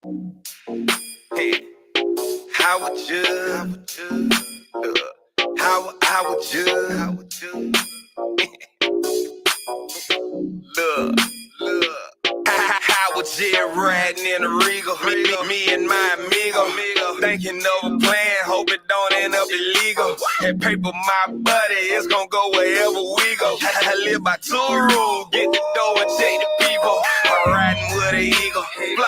Hey, how would you? How would you? Look. How was it riding in a Regal? Me and my amigo, thinking of a plan, hope it don't end up illegal. And paper my buddy, it's gonna go wherever we go. I live by two rules, get the dough and take the people. I'm riding with an eagle,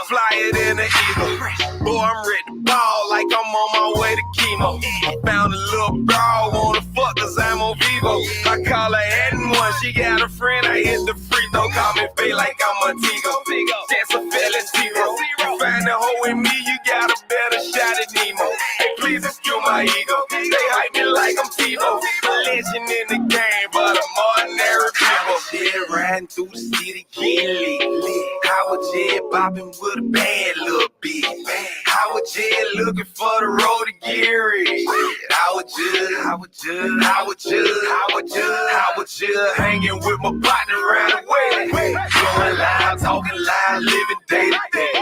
flyer than an eagle. Boy, I'm ready to ball like I'm on my way to chemo. I found a little broad, wanna fuck cause I'm on Vivo. I call her N1, she got a friend, I hit the free throw. Call me fake like I'm a Tigo. Chance of feeling zero. You find a hoe in me, you got a better shot at Nemo. Hey, please excuse my ego. They hype me like I'm TiVo. A legend in the game, but I'm ordinary people. Shit riding through the city, getting lit. How was it bopping with a bad little bit? How was it looking for the road to get rich? How was you hanging with my partner right away? Going live, talking live, living day to day.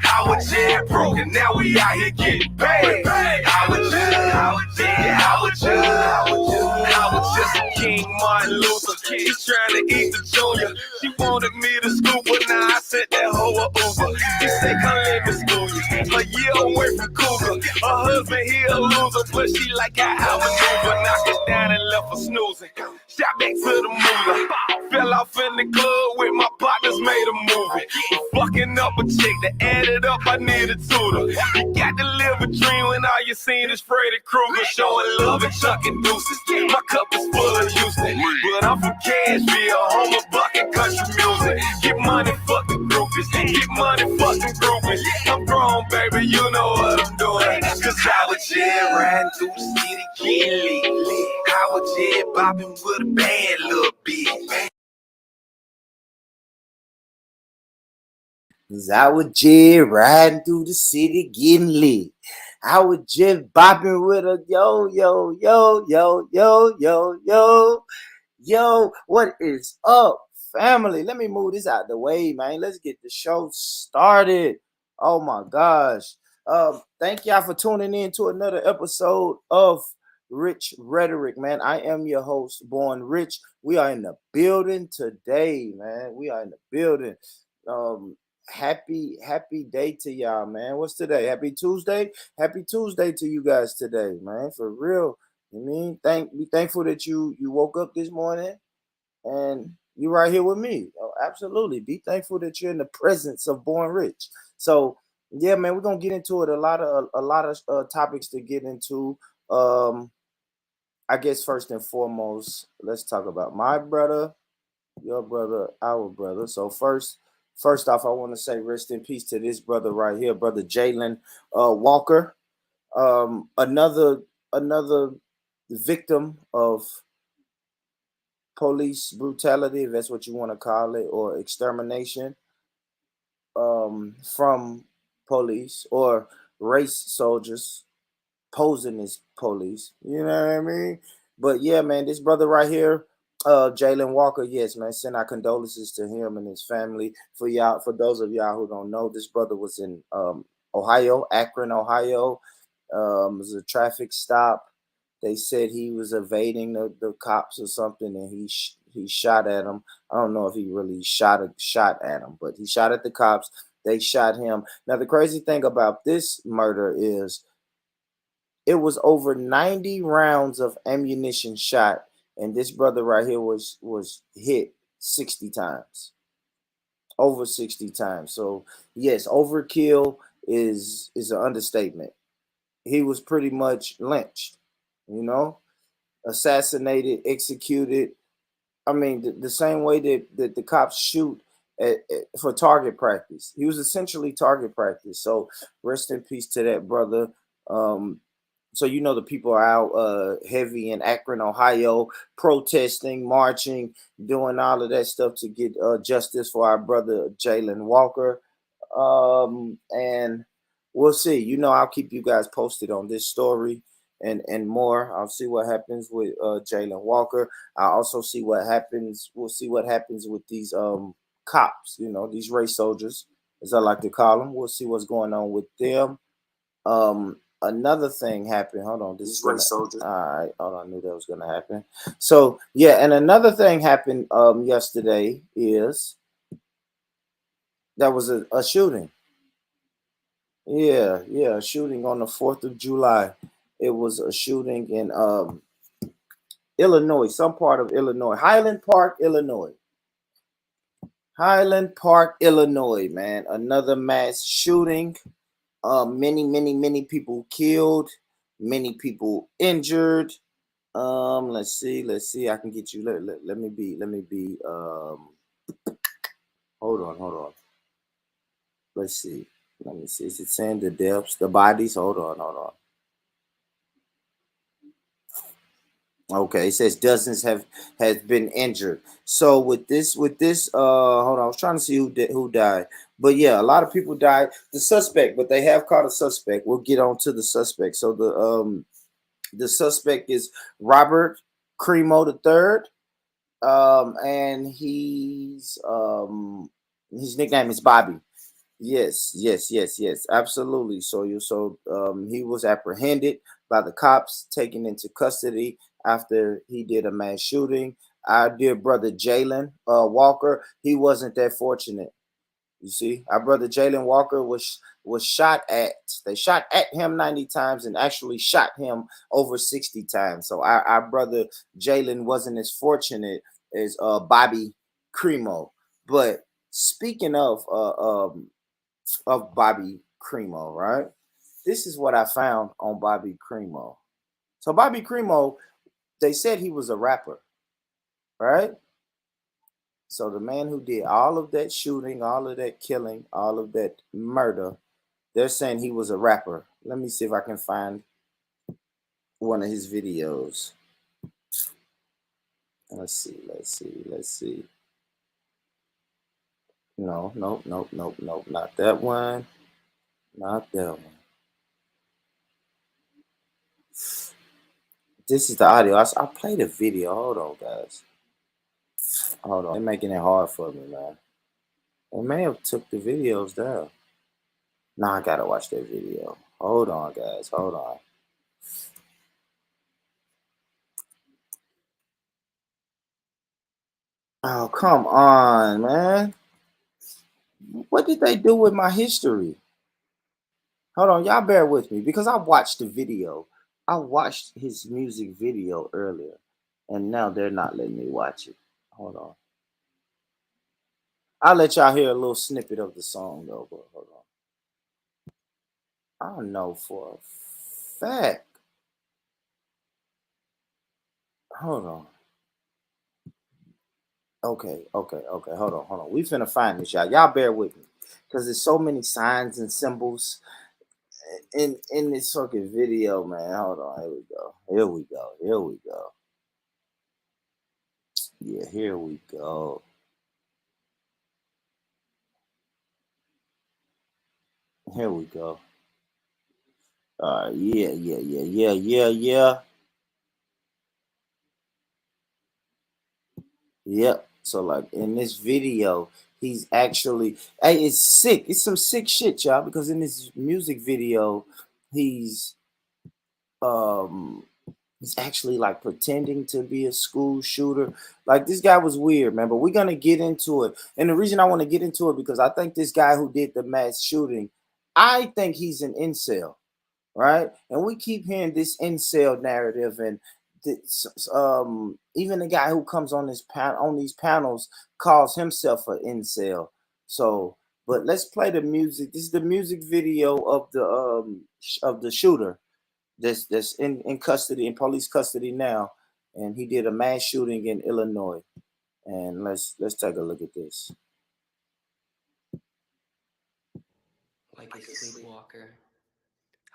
How was it broken? Now we out here getting paid. How was just a King Martin Luther? He's trying to eat the junior. She wanted me to scoop, but now I said that hoe a Uber. He said, come let me school you. A year away from Cougar. Her husband, he a loser, but she like how I maneuver. Knocked it down and left her snoozing. Shot back to the moolah. Fell off in the club with my partners, made a movie. Fucking up a chick that added up, I need a tutor. You got to live a dream when all you seen is Freddy Krueger. Showing love and chucking deuces. My cup is full of Houston, but I'm from Cashville, home of bucket country music. Get money, fuck the groupies. Get money, fuck the groupies. I'm grown, baby, you know what I'm doing. Cause I was just riding through the city, getting lit. I was just bopping with a bad little bit. I was just riding through the city getting lit. I was just bopping with a yo, yo, yo, yo, yo, yo, yo. Yo, what is up, family? Let me move this out the way, man. Let's get the show started. Oh my gosh. Thank y'all for tuning in to another episode of Rich Rhetoric, man. I am your host, Born Rich. We are in the building today, man. We are in the building. Happy day to y'all, man. What's today? Happy Tuesday. Happy Tuesday to you guys today, man. For real. I mean, be thankful that you woke up this morning and you're right here with me. Oh, absolutely. Be thankful that you're in the presence of Born Rich. So yeah, man, we're gonna get into it. A lot of topics to get into. I guess first and foremost, let's talk about my brother, your brother, our brother. So first off, I want to say rest in peace to this brother right here, brother Jalen Walker. Another victim of police brutality, if that's what you want to call it, or extermination from police or race soldiers posing as police. You know what I mean? But yeah, man, this brother right here, Jalen Walker, yes, man, send our condolences to him and his family. For y'all, for those of y'all who don't know, this brother was in Ohio, Akron, Ohio. It was a traffic stop. They said he was evading the cops or something, and he shot at him. I don't know if he really shot at him, but he shot at the cops. They shot him. Now the crazy thing about this murder is it was over 90 rounds of ammunition shot, and this brother right here was hit 60 times, over 60 times. So yes, overkill is an understatement. He was pretty much lynched, you know, assassinated, executed. I mean, the same way that the cops shoot for target practice. He was essentially target practice. So rest in peace to that brother. Um, so you know the people are out heavy in Akron, Ohio, protesting, marching, doing all of that stuff to get justice for our brother Jalen Walker. And we'll see. You know, I'll keep you guys posted on this story and more. I'll see what happens with Jalen Walker. I'll also see what happens. We'll see what happens with these cops. You know, these race soldiers, as I like to call them. We'll see what's going on with them. Another thing happened. Hold on, this is gonna, soldier. All right, hold on, I knew that was gonna happen. So yeah, and another thing happened yesterday is that was a shooting. Yeah, a shooting on the 4th of July. It was a shooting in Illinois, some part of Illinois, Highland Park, Illinois. Highland Park, Illinois, man. Another mass shooting. Many people killed, many people injured. Let's see. I can get you. Let me be. Hold on. Let's see. Let me see. Is it saying the deaths, the bodies? Hold on. Okay, it says dozens has been injured. So with this, hold on, I was trying to see who died, but yeah, a lot of people died. The suspect, but they have caught a suspect. We'll get on to the suspect. So the suspect is Robert Cremo III, and his nickname is Bobby. Yes, absolutely. So he was apprehended by the cops, taken into custody after he did a mass shooting. Our dear brother Jalen Walker, he wasn't that fortunate. You see, our brother Jalen Walker was shot at. They shot at him 90 times and actually shot him over 60 times. So our brother Jalen wasn't as fortunate as Bobby Cremo. But speaking of Bobby Cremo, right? This is what I found on Bobby Cremo. So Bobby Cremo, they said he was a rapper, right? So the man who did all of that shooting, all of that killing, all of that murder, they're saying he was a rapper. Let me see if I can find one of his videos. Let's see. No, nope, not that one. Not that one. This is the audio. I played a video. Hold on, guys. Hold on. They're making it hard for me, man. They may have took the videos down. Nah, I gotta watch that video. Hold on, guys. Hold on. Oh, come on, man. What did they do with my history? Hold on, y'all bear with me because I watched the video. I watched his music video earlier, and now they're not letting me watch it. Hold on. I'll let y'all hear a little snippet of the song though, but hold on. I know for a fact. Hold on. Okay. Hold on. We finna find this, y'all. Y'all bear with me. Because there's so many signs and symbols in this fucking video, man. Hold on. Here we go. Yeah, here we go. Here we go. Yeah. Yep. So like in this video, he's actually hey, it's sick. It's some sick shit, y'all, because in this music video, he's um he's actually like pretending to be a school shooter. Like this guy was weird, man. But we're gonna get into it. And the reason I want to get into it because I think this guy who did the mass shooting, I think he's an incel, right? And we keep hearing this incel narrative, and even the guy who comes on these panels calls himself an incel. So, but let's play the music. This is the music video of the shooter that's in custody, in police custody now, and he did a mass shooting in Illinois. And let's take a look at this. Like a sleepwalker,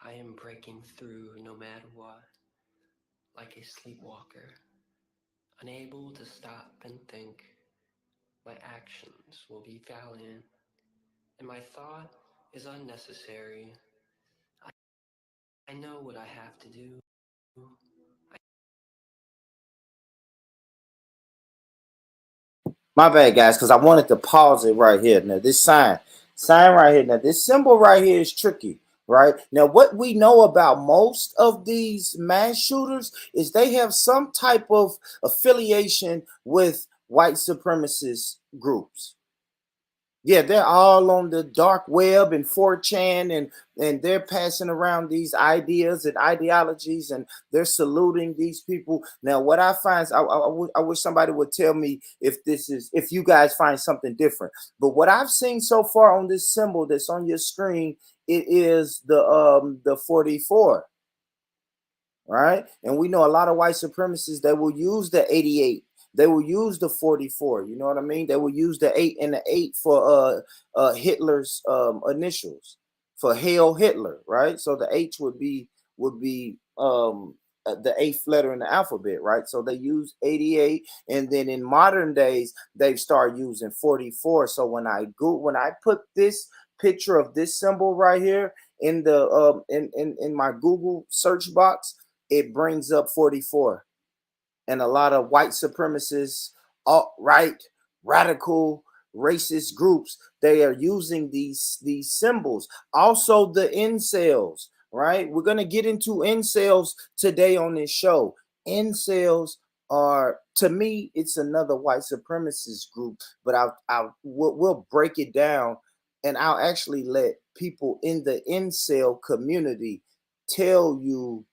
I am breaking through no matter what. Like a sleepwalker, unable to stop and think. My actions will be valiant, and my thought is unnecessary. I know what I have to do. My bad, guys, because I wanted to pause it right here. Now, this sign Sign right here. Now, this symbol right here is tricky, right? Now, what we know about most of these mass shooters is they have some type of affiliation with white supremacist groups. Yeah, they're all on the dark web and 4chan, and they're passing around these ideas and ideologies, and they're saluting these people. Now, what I find is I wish somebody would tell me if you guys find something different. But what I've seen so far on this symbol that's on your screen, it is the 44, right? And we know a lot of white supremacists, they will use the 88. They will use the 44. You know what I mean? They will use the 8 and the 8 for Hitler's initials, for Hail Hitler, right? So the H would be the eighth letter in the alphabet, right? So they use 88, and then in modern days they've started using 44. So when I put this picture of this symbol right here in the in my Google search box, it brings up 44. And a lot of white supremacists, alt-right, radical, racist groups, they are using these symbols. Also the incels, right? We're going to get into incels today on this show. Incels are, to me, it's another white supremacist group, but we'll break it down, and I'll actually let people in the incel community tell you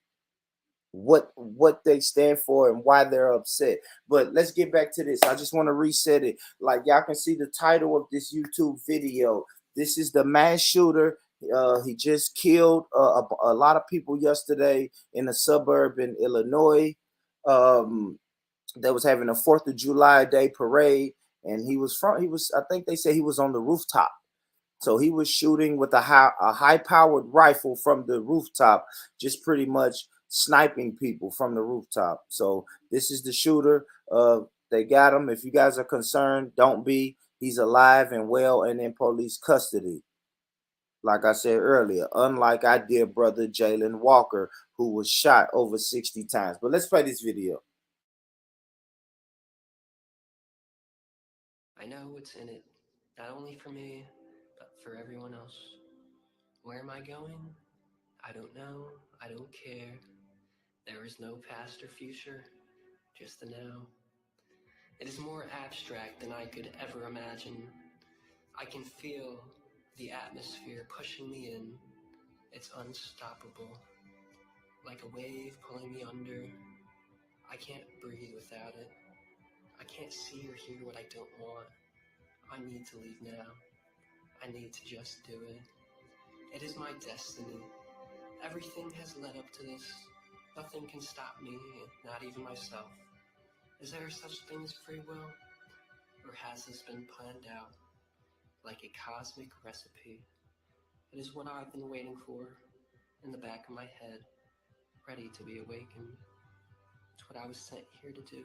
what they stand for and why they're upset. But let's get back to this. I just want to reset it. Like, y'all can see the title of this YouTube video. This is the mass shooter. He just killed a lot of people yesterday in a suburb in Illinois. That was having a 4th of July day parade, and I think they say he was on the rooftop. So he was shooting with a high-powered rifle from the rooftop, just pretty much sniping people from the rooftop. So this is the shooter. They got him. If you guys are concerned, don't be. He's alive and well and in police custody. Like I said earlier, unlike our dear brother Jalen Walker, who was shot over 60 times. But let's play this video. I know what's in it, not only for me, but for everyone else. Where am I going? I don't know. I don't care. There is no past or future, just the now. It is more abstract than I could ever imagine. I can feel the atmosphere pushing me in. It's unstoppable. Like a wave pulling me under. I can't breathe without it. I can't see or hear what I don't want. I need to leave now. I need to just do it. It is my destiny. Everything has led up to this. Nothing can stop me, not even myself. Is there such thing as free will? Or has this been planned out like a cosmic recipe? It is what I've been waiting for in the back of my head, ready to be awakened. It's what I was sent here to do.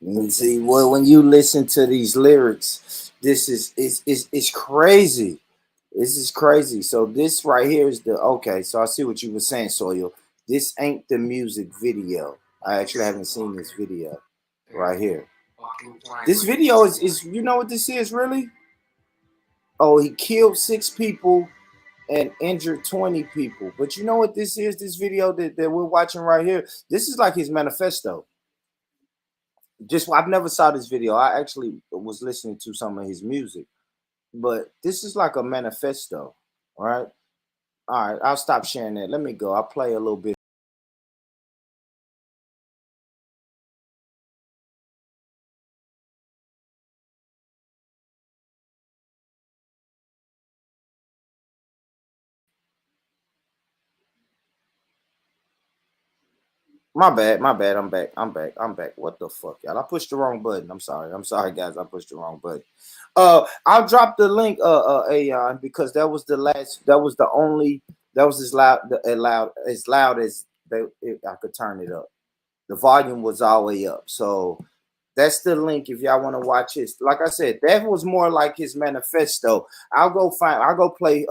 And see, well, when you listen to these lyrics, this is it's crazy. This is crazy. So this right here is the okay. So I see what you were saying, Soil. This ain't the music video. I actually haven't seen this video right here. This video is you know what this is really? Oh, he killed 6 people and injured 20 people. But you know what this is? This video that we're watching right here. This is like his manifesto. Just I've never saw this video. I actually was listening to some of his music, but this is like a manifesto, right? All right, I'll stop sharing that. Let me go. I'll play a little bit. My bad, my bad. I'm back. What the fuck, y'all? I pushed the wrong button. I'm sorry, guys. I pushed the wrong button. I'll drop the link, Aeon, because that was the last. That was the only. That was as loud as I could turn it up. The volume was all the way up. So that's the link if y'all want to watch his. Like I said, that was more like his manifesto. I'll go play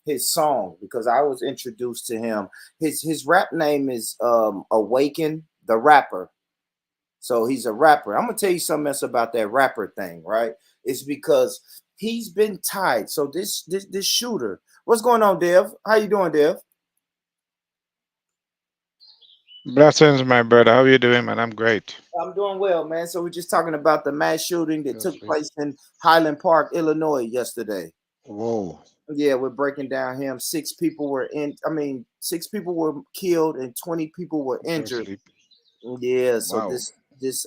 his song because I was introduced to him. His rap name is Awaken the Rapper. So he's a rapper. I'm gonna tell you something else about that rapper thing, right? It's because he's been tied. So this shooter. What's going on, Dev? How you doing, Dev? Blessings, my brother. How you doing, man? I'm great. I'm doing well, man. So we're just talking about the mass shooting that took Seriously. place in Highland Park, Illinois, yesterday. Whoa. Yeah, we're breaking down him. Six people were in. I mean, six people were killed and 20 people were Go injured. sleep. Yeah, so Wow. this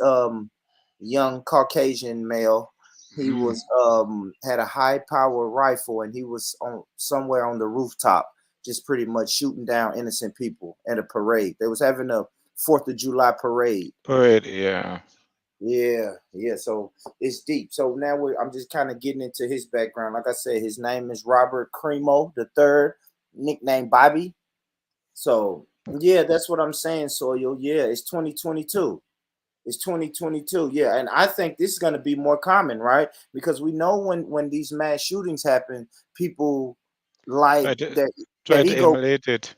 young Caucasian male, he Mm. was had a high power rifle and he was on somewhere on the rooftop, just pretty much shooting down innocent people at a parade. They was having a 4th of July parade. Poet, yeah. Yeah, yeah. So it's deep. So now I'm just kind of getting into his background. Like I said, his name is Robert Cremo the third, nickname Bobby. So yeah, that's what I'm saying. Soyo. Yeah, it's 2022. It's 2022. Yeah, and I think this is going to be more common, right? Because we know when these mass shootings happen, people like Try to try that to ego. emulate it.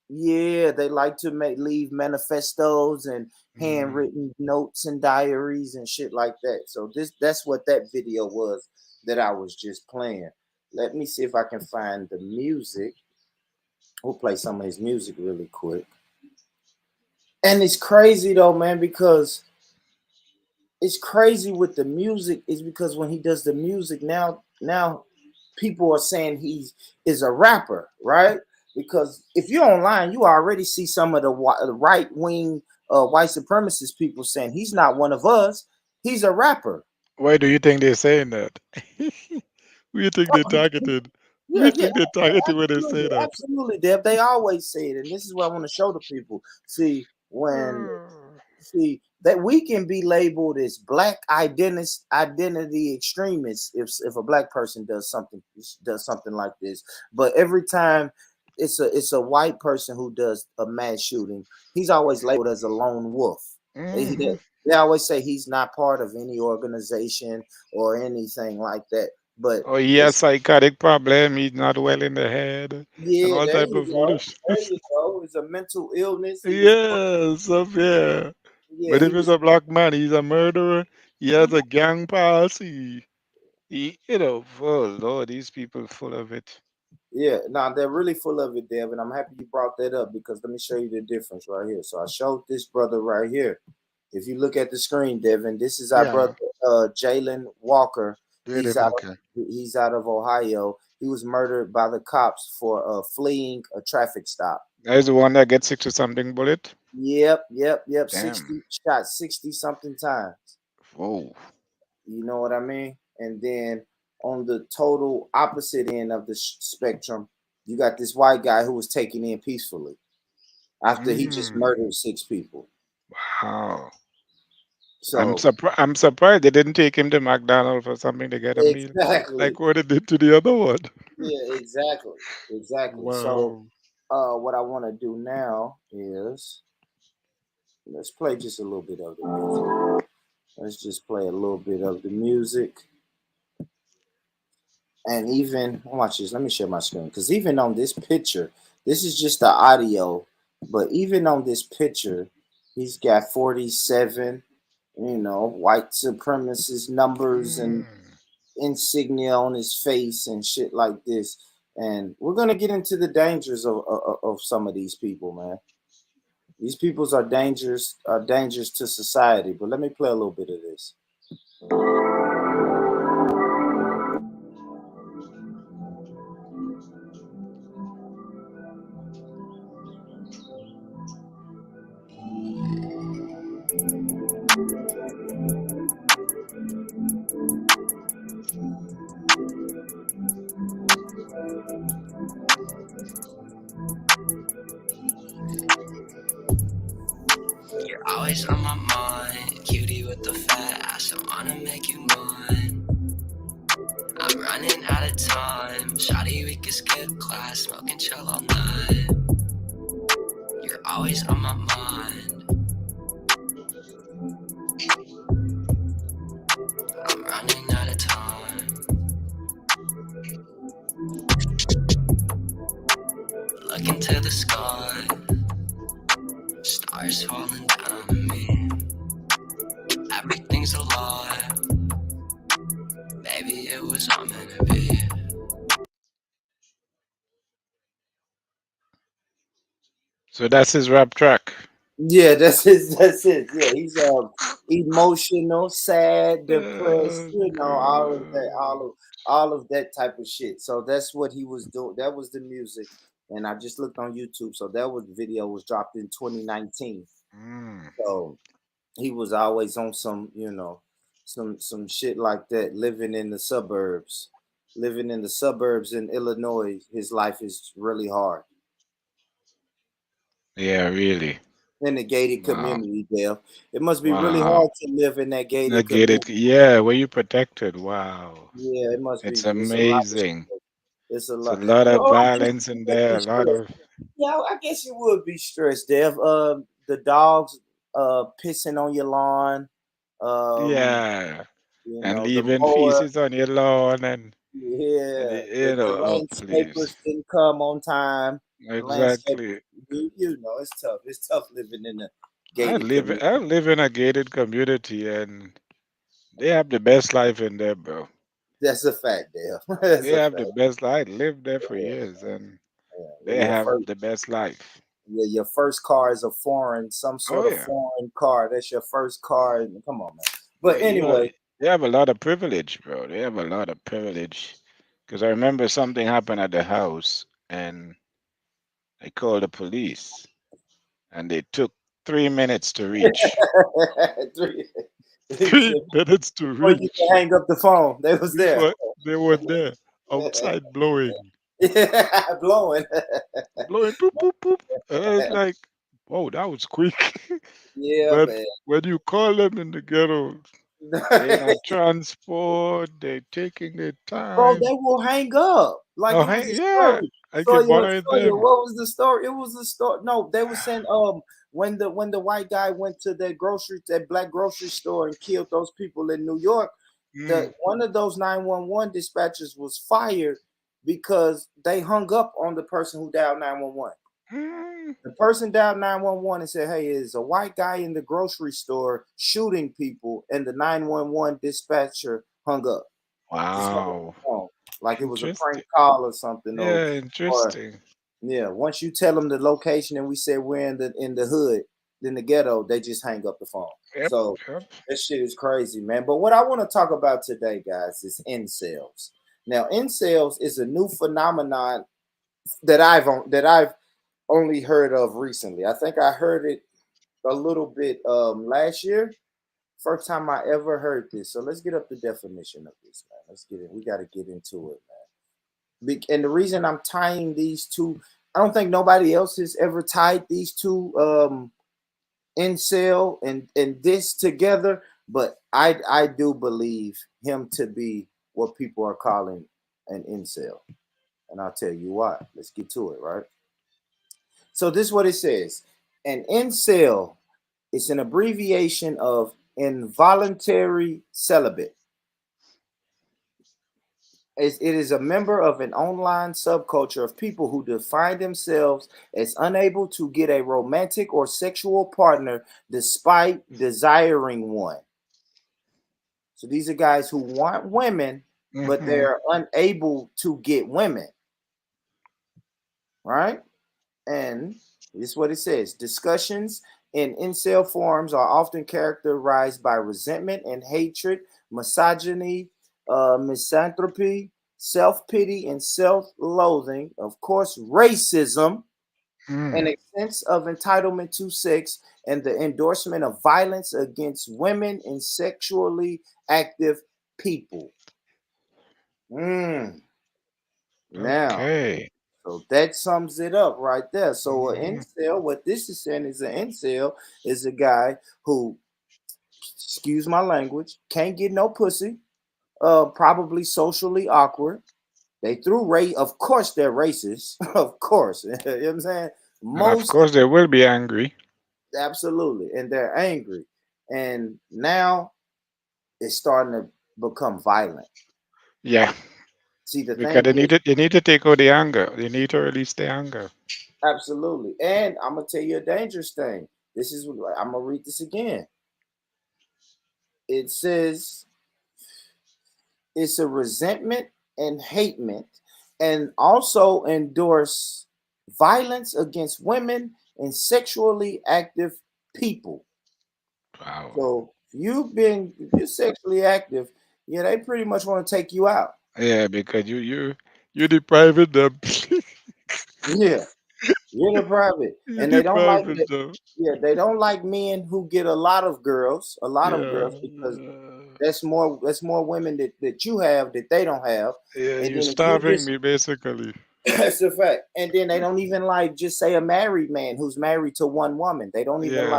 Yeah, they like to leave manifestos and Mm. handwritten notes and diaries and shit like that. So that's what that video was that I was just playing. Let me see if I can find the music. We'll play some of his music really quick. And it's crazy though, man, because it's crazy with the music is because when he does the music now people are saying he is a rapper, right? Because if you're online, you already see some of the right wing white supremacist people saying he's not one of us. He's a rapper. Why do you think they're saying that? Who you think they Oh, targeted? Who yeah, you yeah, think they targeted when they say absolutely, that? absolutely, Deb. They always say it, and this is what I want to show the people. Uh, See that we can be labeled as black identity extremists if a black person does something like this. But every time it's a white person who does a mass shooting, he's always labeled as a lone wolf. mhm. They always say he's not part of any organization or anything like that. But Oh, he has it's psychotic problem. He's not well in the head and yeah, all there type you of go. There foolishness. you go. It's a mental illness. He was Yes, up yeah. yeah, But he if it's was a black man, he's a murderer. He has a gang pass. Oh Lord, these people full of it. Yeah, now they're really full of it, Dev, and I'm happy you brought that up because let me show you the difference right here. So I showed this brother right here. If you look at the screen, Devin, this is our brother Yeah, Jalen Walker. really He's out okay. of he's out of Ohio. He was murdered by the cops for fleeing a traffic stop. That's the one that gets 60 something bullet. Yep. Damn. 60 shot 60 something times. Whoa. You know what I mean? And then on the total opposite end of the spectrum, you got this white guy who was taken in peacefully after he just Mm, murdered six people. wow. So I'm surprised they didn't take him to McDonald's or something to get a meal, exactly, like what they did to the other one. yeah, exactly. So Wow. what I want to do now is let's play just a little bit of the music. Let's just play a little bit of the music. And even watch this. Let me share my screen because even on this picture, this is just the audio, but even on this picture, he's got 47, white supremacist numbers and Mm. insignia on his face and shit like this. And we're gonna get into the dangers of some of these people, man. These peoples are dangerous to society. But let me play a little bit of this. You're always on my mind, cutie with the fat ass. I wanna make you mine. I'm running out of time. Shawty, we could skip class, smoke and chill all night. You're always on my mind. I'm running out of time. Look into the sky, stars falling down on me. things a lot. Maybe it was all meant to be. So that's his rap track. Yeah, that's his. That's it. Yeah, he's emotional, sad, depressed. Oh, You know, God. all of that type of shit. So that's what he was doing. That was the music, and I just looked on YouTube. So that was video was dropped in 2019. Mm. So he was always on some, some shit like that. Living in the suburbs in Illinois. His life is really hard Yeah, really. in the gated Wow. community. There, it must be really Wow. hard to live in that gated Negated. community. Yeah, were you protected? Wow. Yeah, it must be. It's It's a lot. amazing. It's a It's a lot. lot You of know, I guess violence you in would there. be A lot stressed. of. Yeah, I guess you would be stressed, Dev. The dogs pissing on your lawn. Um, Yeah. you And know, the leaving mower. feces on your lawn and Yeah, the oh, please. landscapers didn't come on time. The landscape, Exactly. you know, it's tough. It's tough living in a I gated live community. I live in a gated community and they have the best life in there, bro. That's a fact, Dale. That's They a have the fact. best life. I lived there for Yeah, years and yeah. they have the best life. Your first car is a foreign, some Oh sort of yeah. foreign car. That's your first car. Come on, man. But But anyway, they have a lot of privilege, bro. They have a lot of privilege. Because I remember something happened at the house and I called the police and they took 3 minutes to reach. three, 3 minutes to before you reach. can hang up the phone, they was there. Before they were there outside blowing. Yeah, blowing. Blowing poop poop poop. And I was like, whoa, that was quick. Yeah, But man. when you call them in the ghetto, they not transport, they taking their Bro, time. they will hang up. Like Oh it was hey, a yeah, story. I So keep you, bothering so you, them. what was the story? It was the story. No, they were saying when the white guy went to that black grocery store and killed those people in New York, the Mm, one of those 911 dispatchers was fired because they hung up on the person who dialed 911. mm. The person dialed 911 and said, "Hey, is a white guy in the grocery store shooting people," and the 911 dispatcher hung up. Just hung up Wow. the phone. Like it was a prank Interesting. call or something, Yeah, or interesting. yeah. Once you tell them the location and we say we're in the hood, in the ghetto, they just hang up the phone. Yep, So yep. this shit is crazy, man. But what I want to talk about today, guys, is incels. Now, incels is a new phenomenon that I've only heard of recently. I think I heard it a little bit last year. First time I ever heard this. So let's get up the definition of this, man. Let's get it. We got to get into it, man. And the reason I'm tying these two, I don't think nobody else has ever tied these two incel and this together, but I do believe him to be what people are calling an incel. And I'll tell you why. Let's get to it, right? So this is what it says. An incel is an abbreviation of involuntary celibate. It is a member of an online subculture of people who define themselves as unable to get a romantic or sexual partner despite desiring one. So these are guys who want women, but Mm-hmm. they're unable to get women, right? And this is what it says. Discussions in incel forums are often characterized by resentment and hatred, misogyny, misanthropy, self pity, and self loathing. Of course, racism and Mm. a sense of entitlement to sex and the endorsement of violence against women and sexually active people. Mm, now, Okay. so that sums it up right there. So an Mm-hmm. incel, what this is saying is an incel is a guy who, excuse my language, can't get no pussy, probably socially awkward. They threw race, of course they're racist, of course. You know what I'm saying? And of Most course they will be angry. absolutely, and they're angry. And now it's starting to become violent. Yeah. See, the Because thing is, they need to take out the anger. They need to release the anger. absolutely. And I'm gonna tell you a dangerous thing. This is I'm gonna read this again. it says it's a resentment and hatement, and also endorse violence against women and sexually active people. Wow. So if you're sexually active, yeah, they pretty much want to take you out. Yeah, because you depriving them. Yeah, you're the private, You and they don't like depriving it. them. Yeah, they don't like men who get a lot of girls, Yeah. because that's more women that you have that they don't have. Yeah, And you're then if you starving just me basically. that's a fact. And then they don't even like just say a married man who's married to one woman. Yeah. They don't even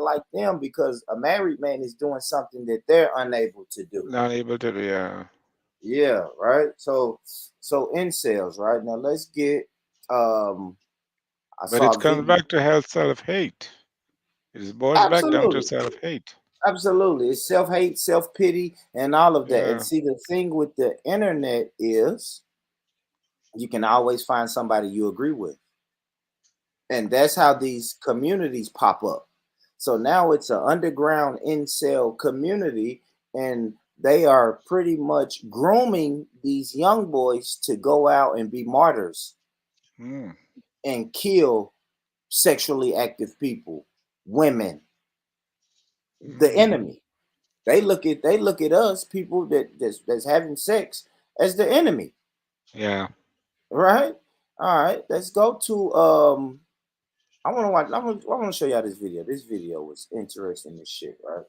like them because a married man is doing something that they're unable to do. Not able to do, yeah. Yeah, right. So incels, right? Now let's get I But saw it a comes video. back to health self-hate. It boils back down to Absolutely. self-hate. Absolutely. It's self-hate, self-pity, and all of that. And Yeah. see, the thing with the internet is you can always find somebody you agree with. And that's how these communities pop up. So now it's an underground incel community, and they are pretty much grooming these young boys to go out and be martyrs Hmm. and kill sexually active people, women, the Hmm. enemy. They look at us, people that's having sex, as the enemy, Yeah. right? All right, let's go to I want to watch. I want to show y'all this video. This video was interesting as shit, right?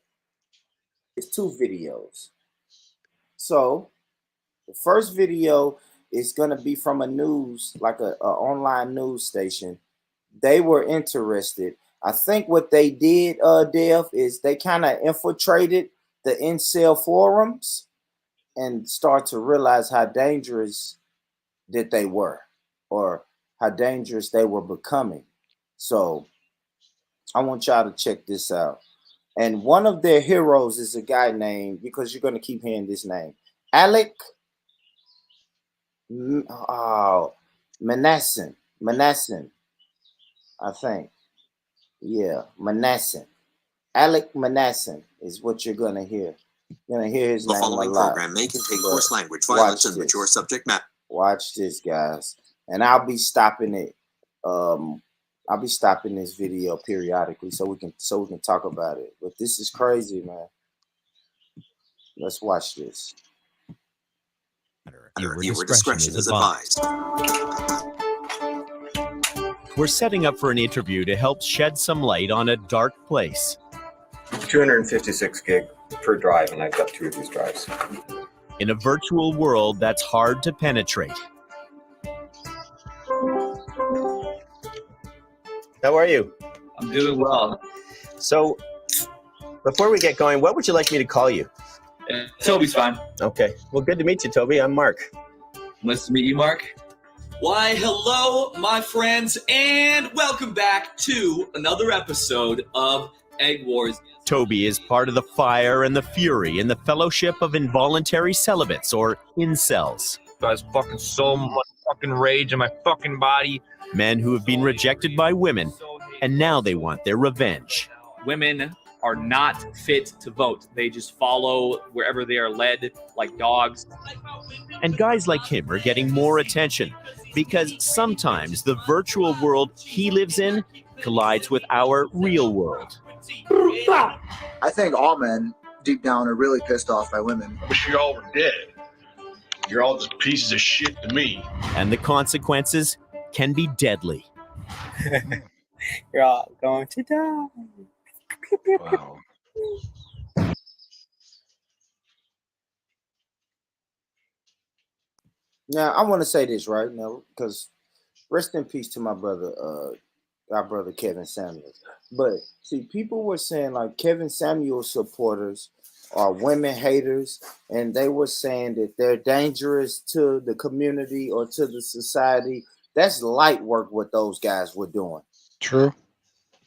It's two videos. So the first video is gonna be from a news, like a online news station. They were interested. I think what they did, Dev, is they kind of infiltrated the incel forums and start to realize how dangerous that they were, or how dangerous they were becoming. So I want y'all to check this out. And one of their heroes is a guy named, because you're going to keep hearing this name, Alec Manassin, I think. Yeah, Manassin. Alec Manassin is what you're going to hear. You're going to hear his The name a following lot. program may contain But coarse language, violence, and this. mature subject matter. Watch this, guys. And I'll be stopping it. I'll be stopping this video periodically so we can talk about it. But this is crazy, man. Let's watch this. Viewer discretion is advised. We're setting up for an interview to help shed some light on a dark place. 256 gig per drive, and I've got 2 of these drives. In a virtual world that's hard to penetrate. How are you? I'm doing well. So, before we get going, what would you like me to call you? Toby's fine. Okay. Well, good to meet you, Toby. I'm Mark. Nice to meet you, Mark. Why, hello, my friends, and welcome back to another episode of Egg Wars. Toby is part of the fire and the fury in the Fellowship of Involuntary Celibates, or Incels. Guys, fucking so much fucking rage in my fucking body. Men who have been rejected by women, and now they want their revenge. Women are not fit to vote. They just follow wherever they are led, like dogs. And guys like him are getting more attention, because sometimes the virtual world he lives in collides with our real world. I think all men, deep down, are really pissed off by women. I wish you all were dead. You're all just pieces of shit to me. And the consequences can be deadly. You're all going to die. Wow. Now I want to say this right now, because rest in peace to my brother, our brother Kevin Samuels. But see, people were saying like Kevin Samuels supporters are women haters, and they were saying that they're dangerous to the community or to the society. That's light work what those guys were doing. True.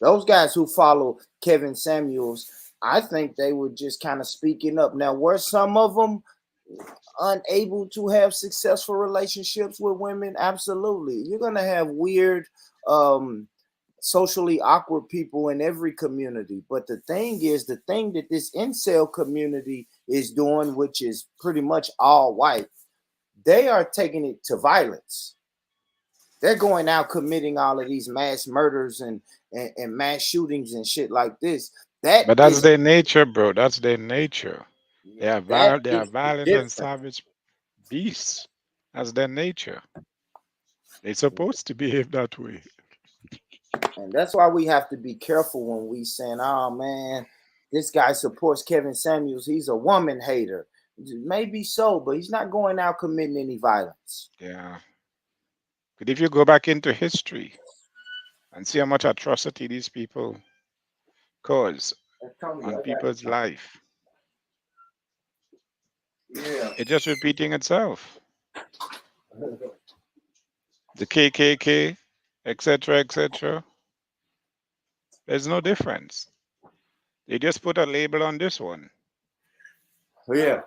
Those guys who follow Kevin Samuels, I think they were just kind of speaking up. Now, were some of them unable to have successful relationships with women? Absolutely. You're going to have weird socially awkward people in every community. But the thing is, the thing that this incel community is doing, which is pretty much all white, they are taking it to violence. They're going out committing all of these mass murders and mass shootings and shit like this. But that's their nature, bro. That's their nature. They are that they are is the violent and difference. savage beasts. That's their nature. They're supposed to behave that way. And that's why we have to be careful when we saying, oh man, this guy supports Kevin Samuels. He's a woman hater. Maybe so, but he's not going out committing any violence. Yeah. But if you go back into history and see how much atrocity these people cause on people's life, it's just repeating itself. The KKK, etc., etc. There's no difference. They just put a label on this one. Yeah.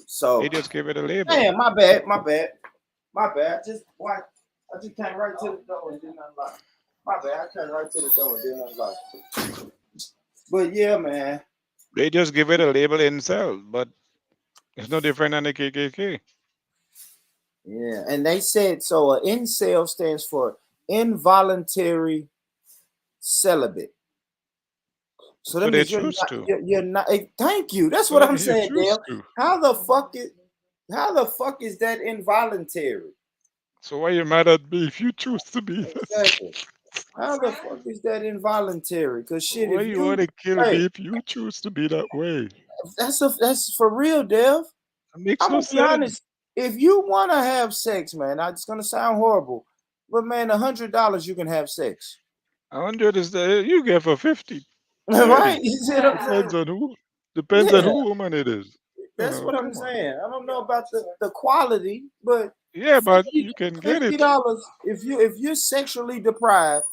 So they just give it a label. Man, my bad. Just why I just came right to the door and didn't unlock. My bad. I came right to the door and didn't unlock. But yeah, man. They just give it a label incel, but it's no different than the KKK. Yeah, and they said so. Incel stands for involuntary celibate. So that means you're not. Thank you. That's what I'm saying, Dale. How the fuck is that involuntary? So why you mad at me if you choose to be? Exactly. How the fuck is that involuntary? Because shit, why if you want to kill me if you choose to be that way? That's for real, Dev. It makes I'm no gonna be sense. honest. If you want to have sex, man, it's gonna sound horrible, but man, $100 you can have sex. 100 is the you get for 50. Right? You see what I'm Depends saying? on who. Depends on who woman it is. That's what I'm saying. I don't know about the quality, but yeah, but you can get it. $50 if you're sexually deprived,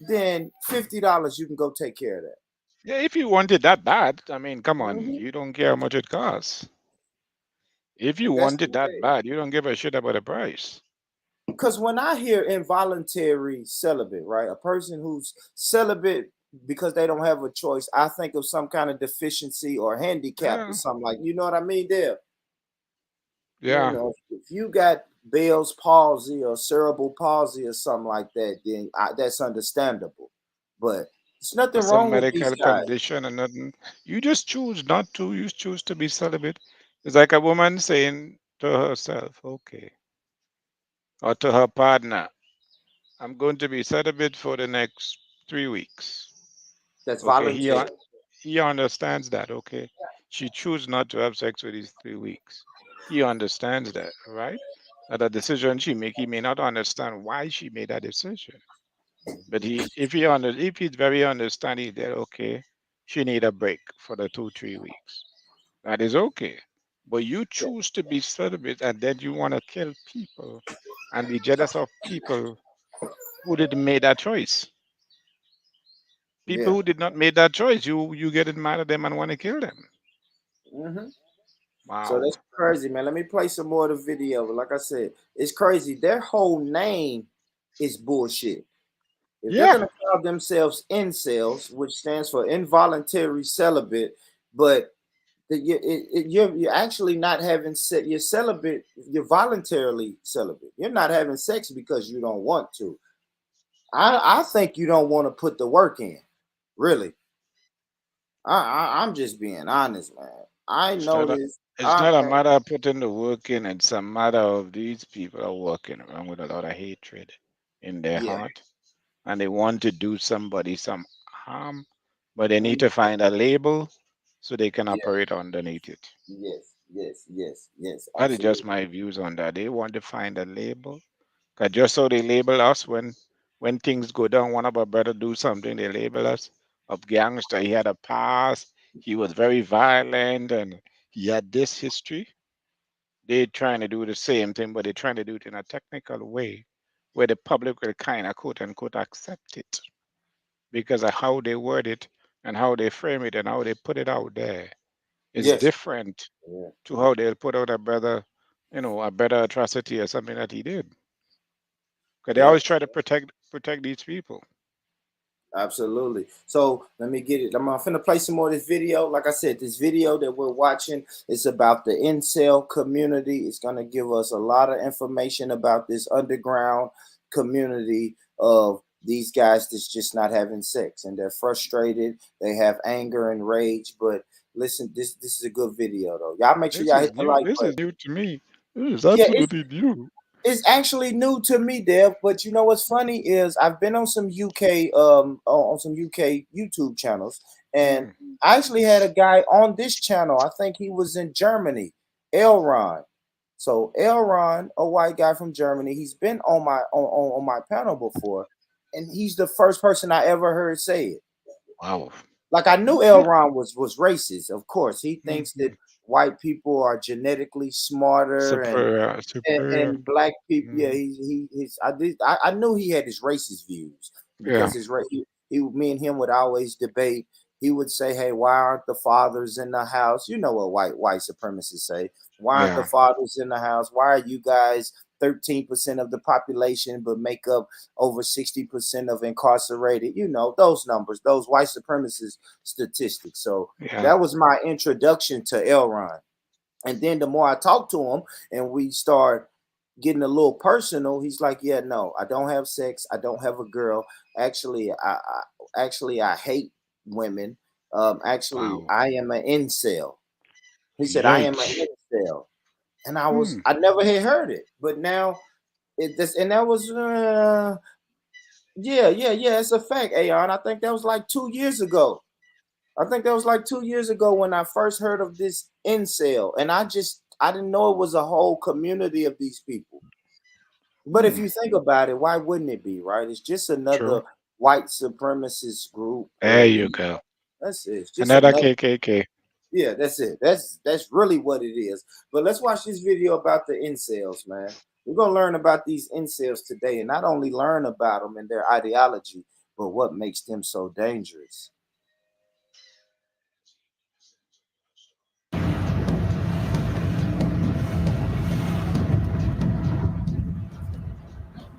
then $50 you can go take care of that. Yeah, if you want it that bad, I mean, come on, you don't care how much it costs. If you want it that bad, you don't give a shit about the price. Because when I hear involuntary celibate, right, a person who's celibate because they don't have a choice, I think of some kind of deficiency or handicap or something like, you know what I mean, there. Yeah. You know, if you got Bell's palsy or cerebral palsy or something like that, then that's understandable. But there's nothing wrong with these guys. Condition and nothing. You just choose not to. You choose to be celibate. It's like a woman saying to herself, okay, or to her partner, I'm going to be celibate for the next 3 weeks. That's okay, voluntary. He understands that, okay? She chooses not to have sex for these 3 weeks. He understands that, right? That a decision she make, he may not understand why she made that decision. But if he's very understanding that, okay, she need a break for the 2-3 weeks. That is okay. But you choose to be celibate and then you want to kill people and be jealous of people who didn't make that choice. People who did not make that choice, you get mad at them and want to kill them. Wow. So that's crazy, man. Let me play some more of the video. But like I said, it's crazy. Their whole name is bullshit. If they're gonna call themselves incels, which stands for involuntary celibate, but you're actually not having sex. You're celibate. You're voluntarily celibate. You're not having sex because you don't want to. I think you don't want to put the work in. Really. I'm just being honest, man. I know this. It's not a matter of putting the work in. It's a matter of these people are walking around with a lot of hatred in their heart, and they want to do somebody some harm, but they need to find a label so they can operate underneath it. Yes. That is just my views on that. They want to find a label, cause just so they label us when things go down, one of our brother do something, they label us of gangster. He had a past. He was very violent, and he had this history. They're trying to do the same thing, but they're trying to do it in a technical way where the public will kind of quote unquote accept it because of how they word it and how they frame it and how they put it out there. It's different to how they'll put out a brother, a better atrocity or something that he did. Because they always try to protect these people. Absolutely. So let me get it. I'm finna play some more of this video. Like I said, this video that we're watching is about the incel community. It's gonna give us a lot of information about this underground community of these guys that's just not having sex and they're frustrated. They have anger and rage. But listen, this is a good video though. Y'all make sure This y'all is hit the new. like This button. is new to me. This is Yeah, absolutely new. it's actually new to me, Dev. But you know what's funny is I've been on some UK on some UK YouTube channels, and I actually had a guy on this channel. I think he was in Germany, Elron. So Elron, a white guy from Germany, he's been on my panel before, and he's the first person I ever heard say it. Wow. Like I knew Elron was racist, of course. He thinks that white people are genetically smarter and black people. Yeah, I knew he had his racist views because me and him would always debate. He would say, "Hey, why aren't the fathers in the house?" You know what white supremacists say. Why aren't the fathers in the house? Why are you guys 13% of the population but make up over 60% of incarcerated? You know, those numbers, those white supremacist statistics. So that was my introduction to Elron. And then the more I talked to him and we start getting a little personal, he's like, "Yeah, no, I don't have sex. I don't have a girl. Actually, I hate women. I am an incel." He said, "I am an incel." And I never had heard it, but now that was it's a fact, Aeon. I think that was like 2 years ago. When I first heard of this incel, and I didn't know it was a whole community of these people. But if you think about it, why wouldn't it be, right? It's just another white supremacist group. There you go. That's it. It's just Another KKK. Yeah, that's it. That's really what it is. But let's watch this video about the incels, man. We're gonna learn about these incels today, and not only learn about them and their ideology, but what makes them so dangerous.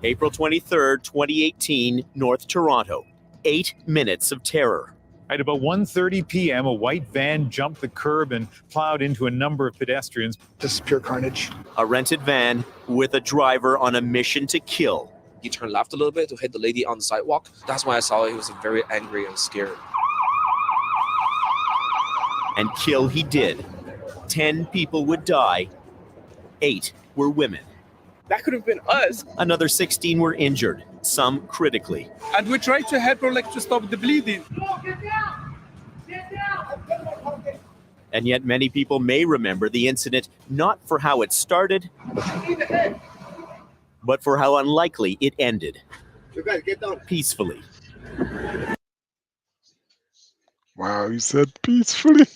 April 23rd, 2018, North Toronto. 8 minutes of terror. At about 1:30 p.m., a white van jumped the curb and plowed into a number of pedestrians. This is pure carnage. A rented van with a driver on a mission to kill. He turned left a little bit to hit the lady on the sidewalk. That's when I saw he was very angry and scared. And kill he did. 10 people would die. 8 were women. That could have been us. Another 16 were injured, some critically. And we tried to help her to stop the bleeding. And yet many people may remember the incident not for how it started, but for how unlikely it ended. You guys get down. Peacefully. Wow, he said peacefully.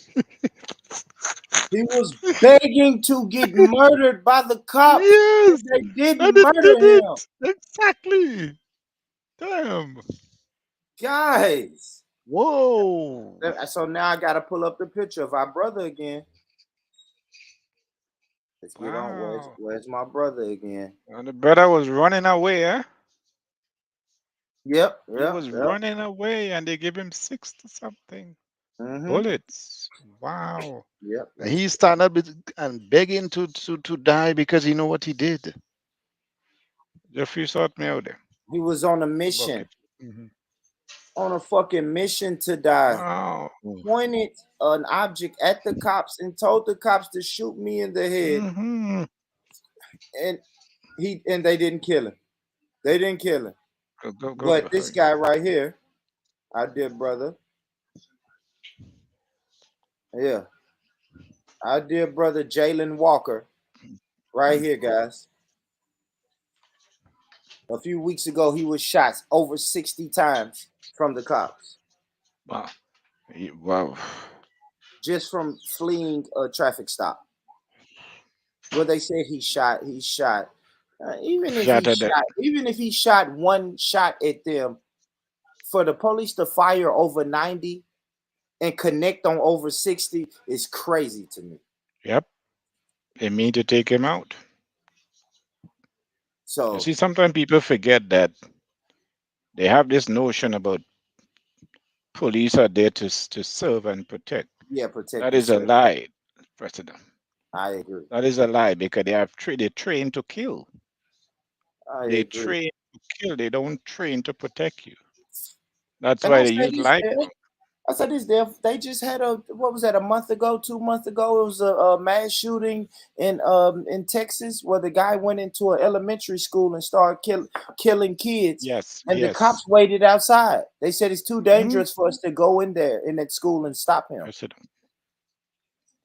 He was begging to get murdered by the cops. Yes, they didn't murder him. Exactly. Damn. Guys. Whoa. So now I gotta pull up the picture of our brother again. Let's get on. Where's my brother again? And the brother was running away, huh? Yep. He was running away, and they gave him 60 something bullets. Wow. Yep. He started up and begging to die because he know what he did. Jeffrey sought me out there. He was on a mission. On a fucking mission to die. Wow. Pointed an object at the cops and told the cops to shoot me in the head. And they didn't kill him. They didn't kill him. But this guy right here, our dear brother. Yeah. Our dear brother Jalen Walker. Right here, guys. A few weeks ago, he was shot over 60 times from the cops. Wow. Wow. Just from fleeing a traffic stop. Well, they said he shot. Even if he shot one shot at them, for the police to fire over 90 and connect on over 60 is crazy to me. Yep. They mean to take him out. So you see, sometimes people forget that they have this notion about police are there to serve and protect. Yeah, protect. That the is a civil. lie, President. I agree. That is a lie because they train to kill. I They agree. train to kill. They don't train to protect you. That's And why I they said use this light. there. I said this there. They just had what was that, a month ago, 2 months ago? It was a mass shooting in Texas where the guy went into an elementary school and started killing kids. Yes, And the yes. cops waited outside. They said it's too Mhm. dangerous for us to go in there in that school and stop him. President.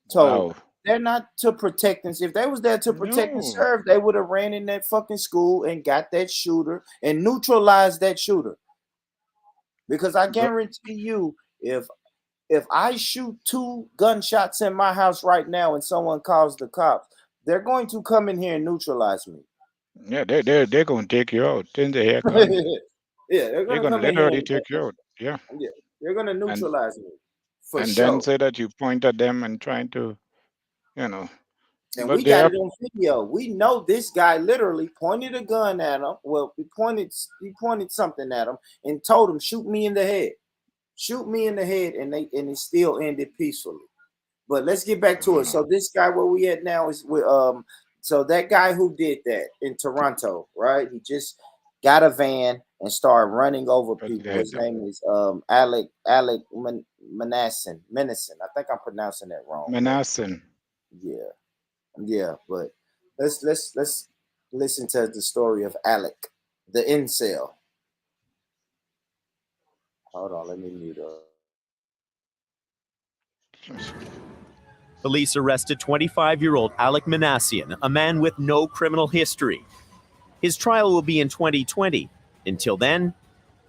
So Wow. they're not to protect us. If they was there to protect and No. serve, they would have ran in that fucking school and got that shooter and neutralized that shooter. Because I guarantee you, if I shoot 2 gunshots in my house right now and someone calls the cops, they're going to come in here and neutralize me. Yeah, they're gonna take you out. Then the hair gun. Yeah, they're They're gonna gonna come in here literally and take you out. Yeah. yeah, they're gonna neutralize me for And then sure. say that you point at them and trying to, you know. And But we they got are it on video. We know this guy literally pointed a gun at him. Well, he pointed something at him and told him, "Shoot me in the head, shoot me in the head," and it still ended peacefully. But let's get back to it. So this guy, where we at now, is with so that guy who did that in Toronto, right? He just got a van and started running over people. His name is Alec Manassin. I think I'm pronouncing that wrong. Manassin. Yeah, but let's listen to the story of Alec, the incel. Hold on, let me mute up. Police arrested 25-year-old Alec Manassian, a man with no criminal history. His trial will be in 2020. Until then,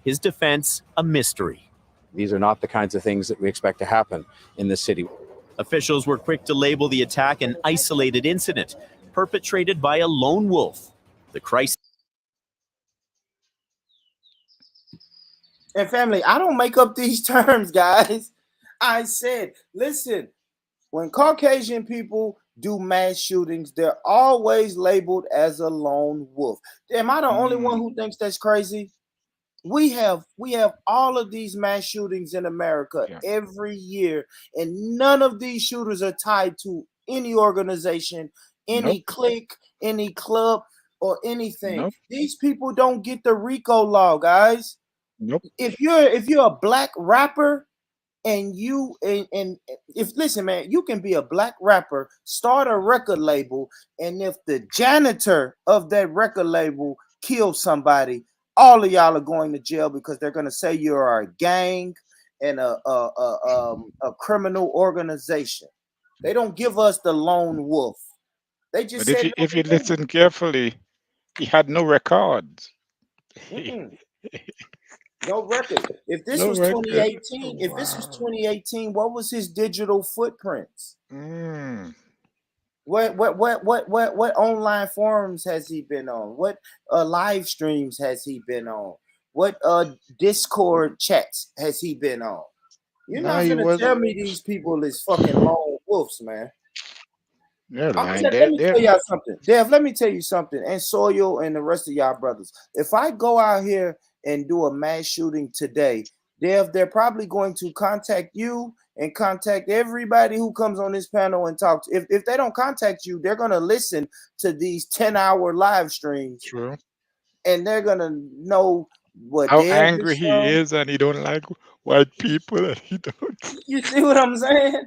his defense a mystery. These are not the kinds of things that we expect to happen in the city. Officials were quick to label the attack an isolated incident perpetrated by a lone wolf. The crisis. And family, I don't make up these terms, guys. I said, listen, when Caucasian people do mass shootings, they're always labeled as a lone wolf. Am I the only one who thinks that's crazy? We have all of these mass shootings in America every year, and none of these shooters are tied to any organization, any clique, any club, or anything. These people don't get the RICO law, guys. If you're a black rapper and if listen, man, you can be a black rapper, start a record label, and if the janitor of that record label kills somebody, all of y'all are going to jail because they're going to say you are a gang and a criminal organization. They don't give us the lone wolf. They just But said if you listen carefully, he had no records. no record. If this was 2018, if this was 2018, what was his digital footprints? What online forums has he been on? What live streams has he been on? What Discord chats has he been on? You're not gonna tell me these people is fucking lone wolves, man. Yeah, let me tell y'all something. Dev, let me tell you something. And Soil and the rest of y'all brothers. If I go out here and do a mass shooting today, Dev, they're probably going to contact you and contact everybody who comes on this panel and talks. If they don't contact you, they're gonna listen to these 10-hour live streams. True. And they're gonna know what How Dev angry he is, and he don't like white people, and he don't. You see what I'm saying?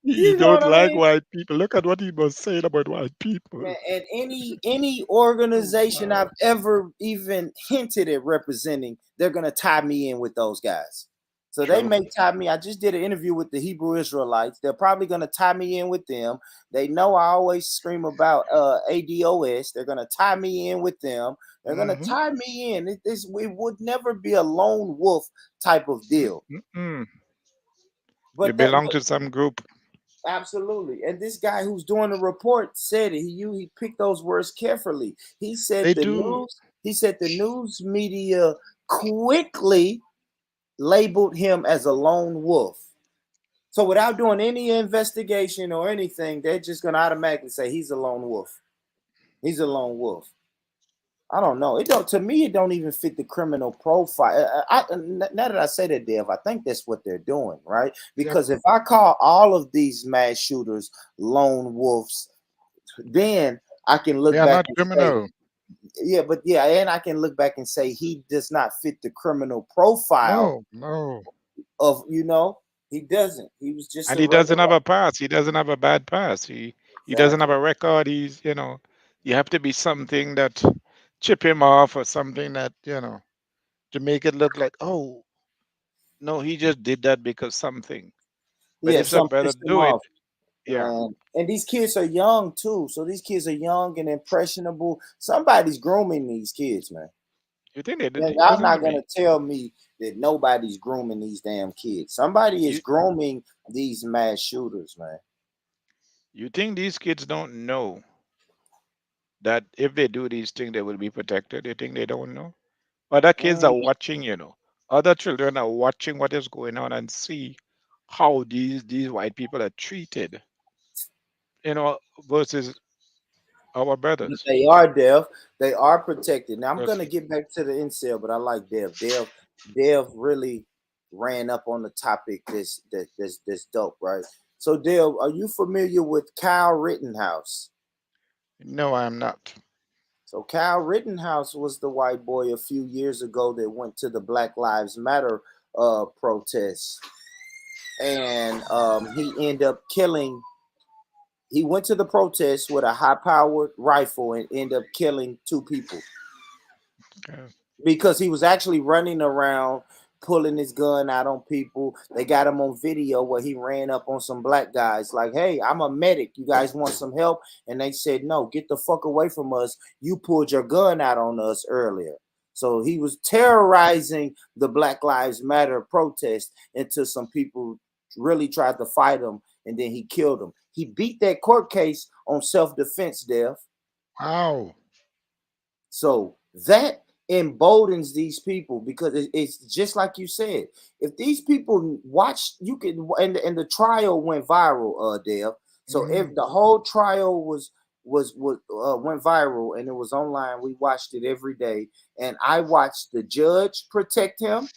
He don't like white people. Look at what he was saying about white people. Man, and any organization I've ever even hinted at representing, they're gonna tie me in with those guys. So they may tie me. I just did an interview with the Hebrew Israelites. They're probably gonna tie me in with them. They know I always scream about ADOS. They're gonna tie me in with them. They're gonna tie me in. It would never be a lone wolf type of deal. But you belong to some group. Absolutely. And this guy who's doing the report said it. He picked those words carefully. He said the news media quickly labeled him as a lone wolf. So without doing any investigation or anything, they're just gonna automatically say he's a lone wolf. He's a lone wolf. I don't know. It don't, to me, it don't even fit the criminal profile. Now that I say that, Dev, I think that's what they're doing, right? Because if I call all of these mass shooters lone wolves, then I can look They are back not and criminal. say, and I can look back and say he does not fit the criminal profile No. of, he doesn't. He was just And a he doesn't regular. have a past. He doesn't have a bad past. He doesn't have Exactly. a record. He's, you have to be something that chip him off or something that, to make it look like, oh, no, he just did that because something. But Yeah, if some some brother pissed him do it, off. yeah. And these kids are young too. So these kids are young and impressionable. Somebody's grooming these kids, man. You think they And did? y'all Listen not to gonna me. tell me that nobody's grooming these damn kids. Somebody is You grooming these mass shooters, man. you think these kids don't know that if they do these things, they will be protected? You think they don't know? Other kids are watching. Other children are watching what is going on and see how these white people are treated, versus our brothers. They are deaf. They are protected. Now I'm Yes. gonna get back to the incel, but I like Dev. Dev really ran up on the topic. This dope, right? So Dev, are you familiar with Kyle Rittenhouse? No, I am not. So Kyle Rittenhouse was the white boy a few years ago that went to the Black Lives Matter protests, and he ended up killing. He went to the protest with a high-powered rifle and ended up killing 2 people because he was actually running around pulling his gun out on people. They got him on video where he ran up on some black guys like, hey, I'm a medic. You guys want some help? And they said, no, get the fuck away from us. You pulled your gun out on us earlier. So he was terrorizing the Black Lives Matter protest until some people really tried to fight him, and then he killed him. He beat that court case on self-defense, Dev. Wow. So that emboldens these people because it's just like you said. If these people watch, you can, and the trial went viral, Dev. So if the whole trial went viral and it was online, we watched it every day, and I watched the judge protect him.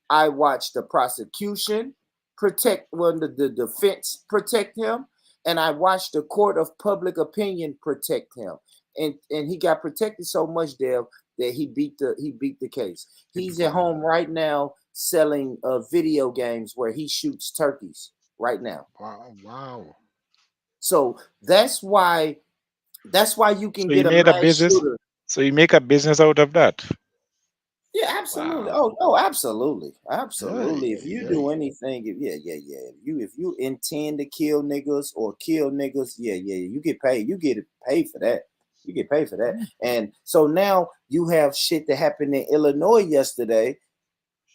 I watched the prosecution the defense protect him, and I watched the court of public opinion protect him. And he got protected so much, Dev, that he beat the case. He's at home right now selling video games where he shoots turkeys right now. Wow. So that's why you can So he get a made a mass business. shooter. So you make a business out of that. Yeah, absolutely. Wow. Oh, absolutely. Absolutely. If you Yeah. do anything, if you intend to kill niggas or kill niggas, you get paid. You get paid for that. You get paid for that. And so now you have shit that happened in Illinois yesterday.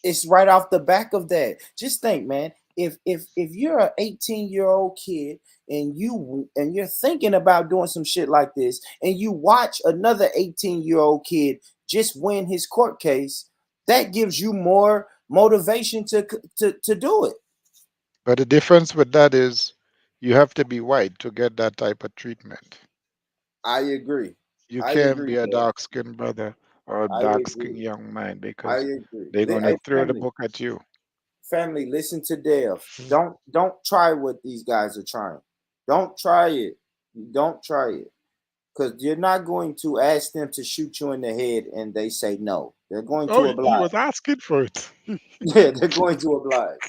It's right off the back of that. Just think, man. If you're an 18-year-old kid and you're thinking about doing some shit like this, and you watch another 18-year-old kid just win his court case, that gives you more motivation to do it. But the difference with that is you have to be white to get that type of treatment. I agree. You I can't agree, be a bro. dark-skinned brother or a I dark-skinned agree. young man I because agree. they're going to Hey, throw the book at you. family, listen to Dev. Don't try what these guys are trying. Don't try it. Don't try it. Because you're not going to ask them to shoot you in the head and they say no. They're going Oh, to he oblige. was asking for it. Yeah, they're going to oblige.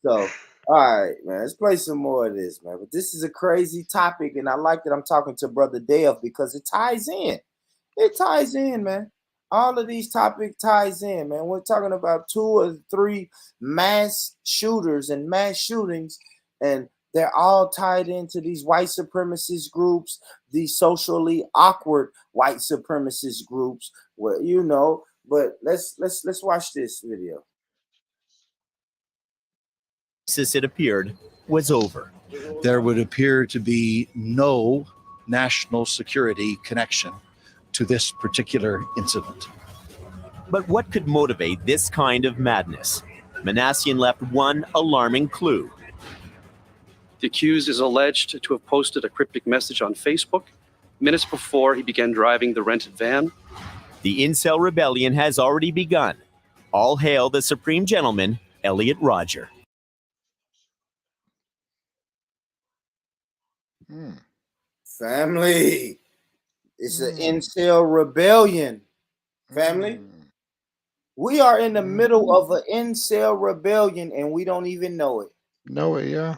So, all right, man, let's play some more of this, man. But this is a crazy topic, and I like that I'm talking to Brother Dev because it ties in. It ties in, man. All of these topics ties in, man. We're talking about 2 or 3 mass shooters and mass shootings, and they're all tied into these white supremacist groups, these socially awkward white supremacist groups. Well, but let's watch this video. Since it appeared was over. There would appear to be no national security connection to this particular incident. But what could motivate this kind of madness? Manassian left one alarming clue. The accused is alleged to have posted a cryptic message on Facebook minutes before he began driving the rented van. The incel rebellion has already begun. All hail the Supreme Gentleman, Elliot Rodger. Family. It's an incel rebellion. Family. We are in the middle of an incel rebellion and we don't even know it. No way, yeah.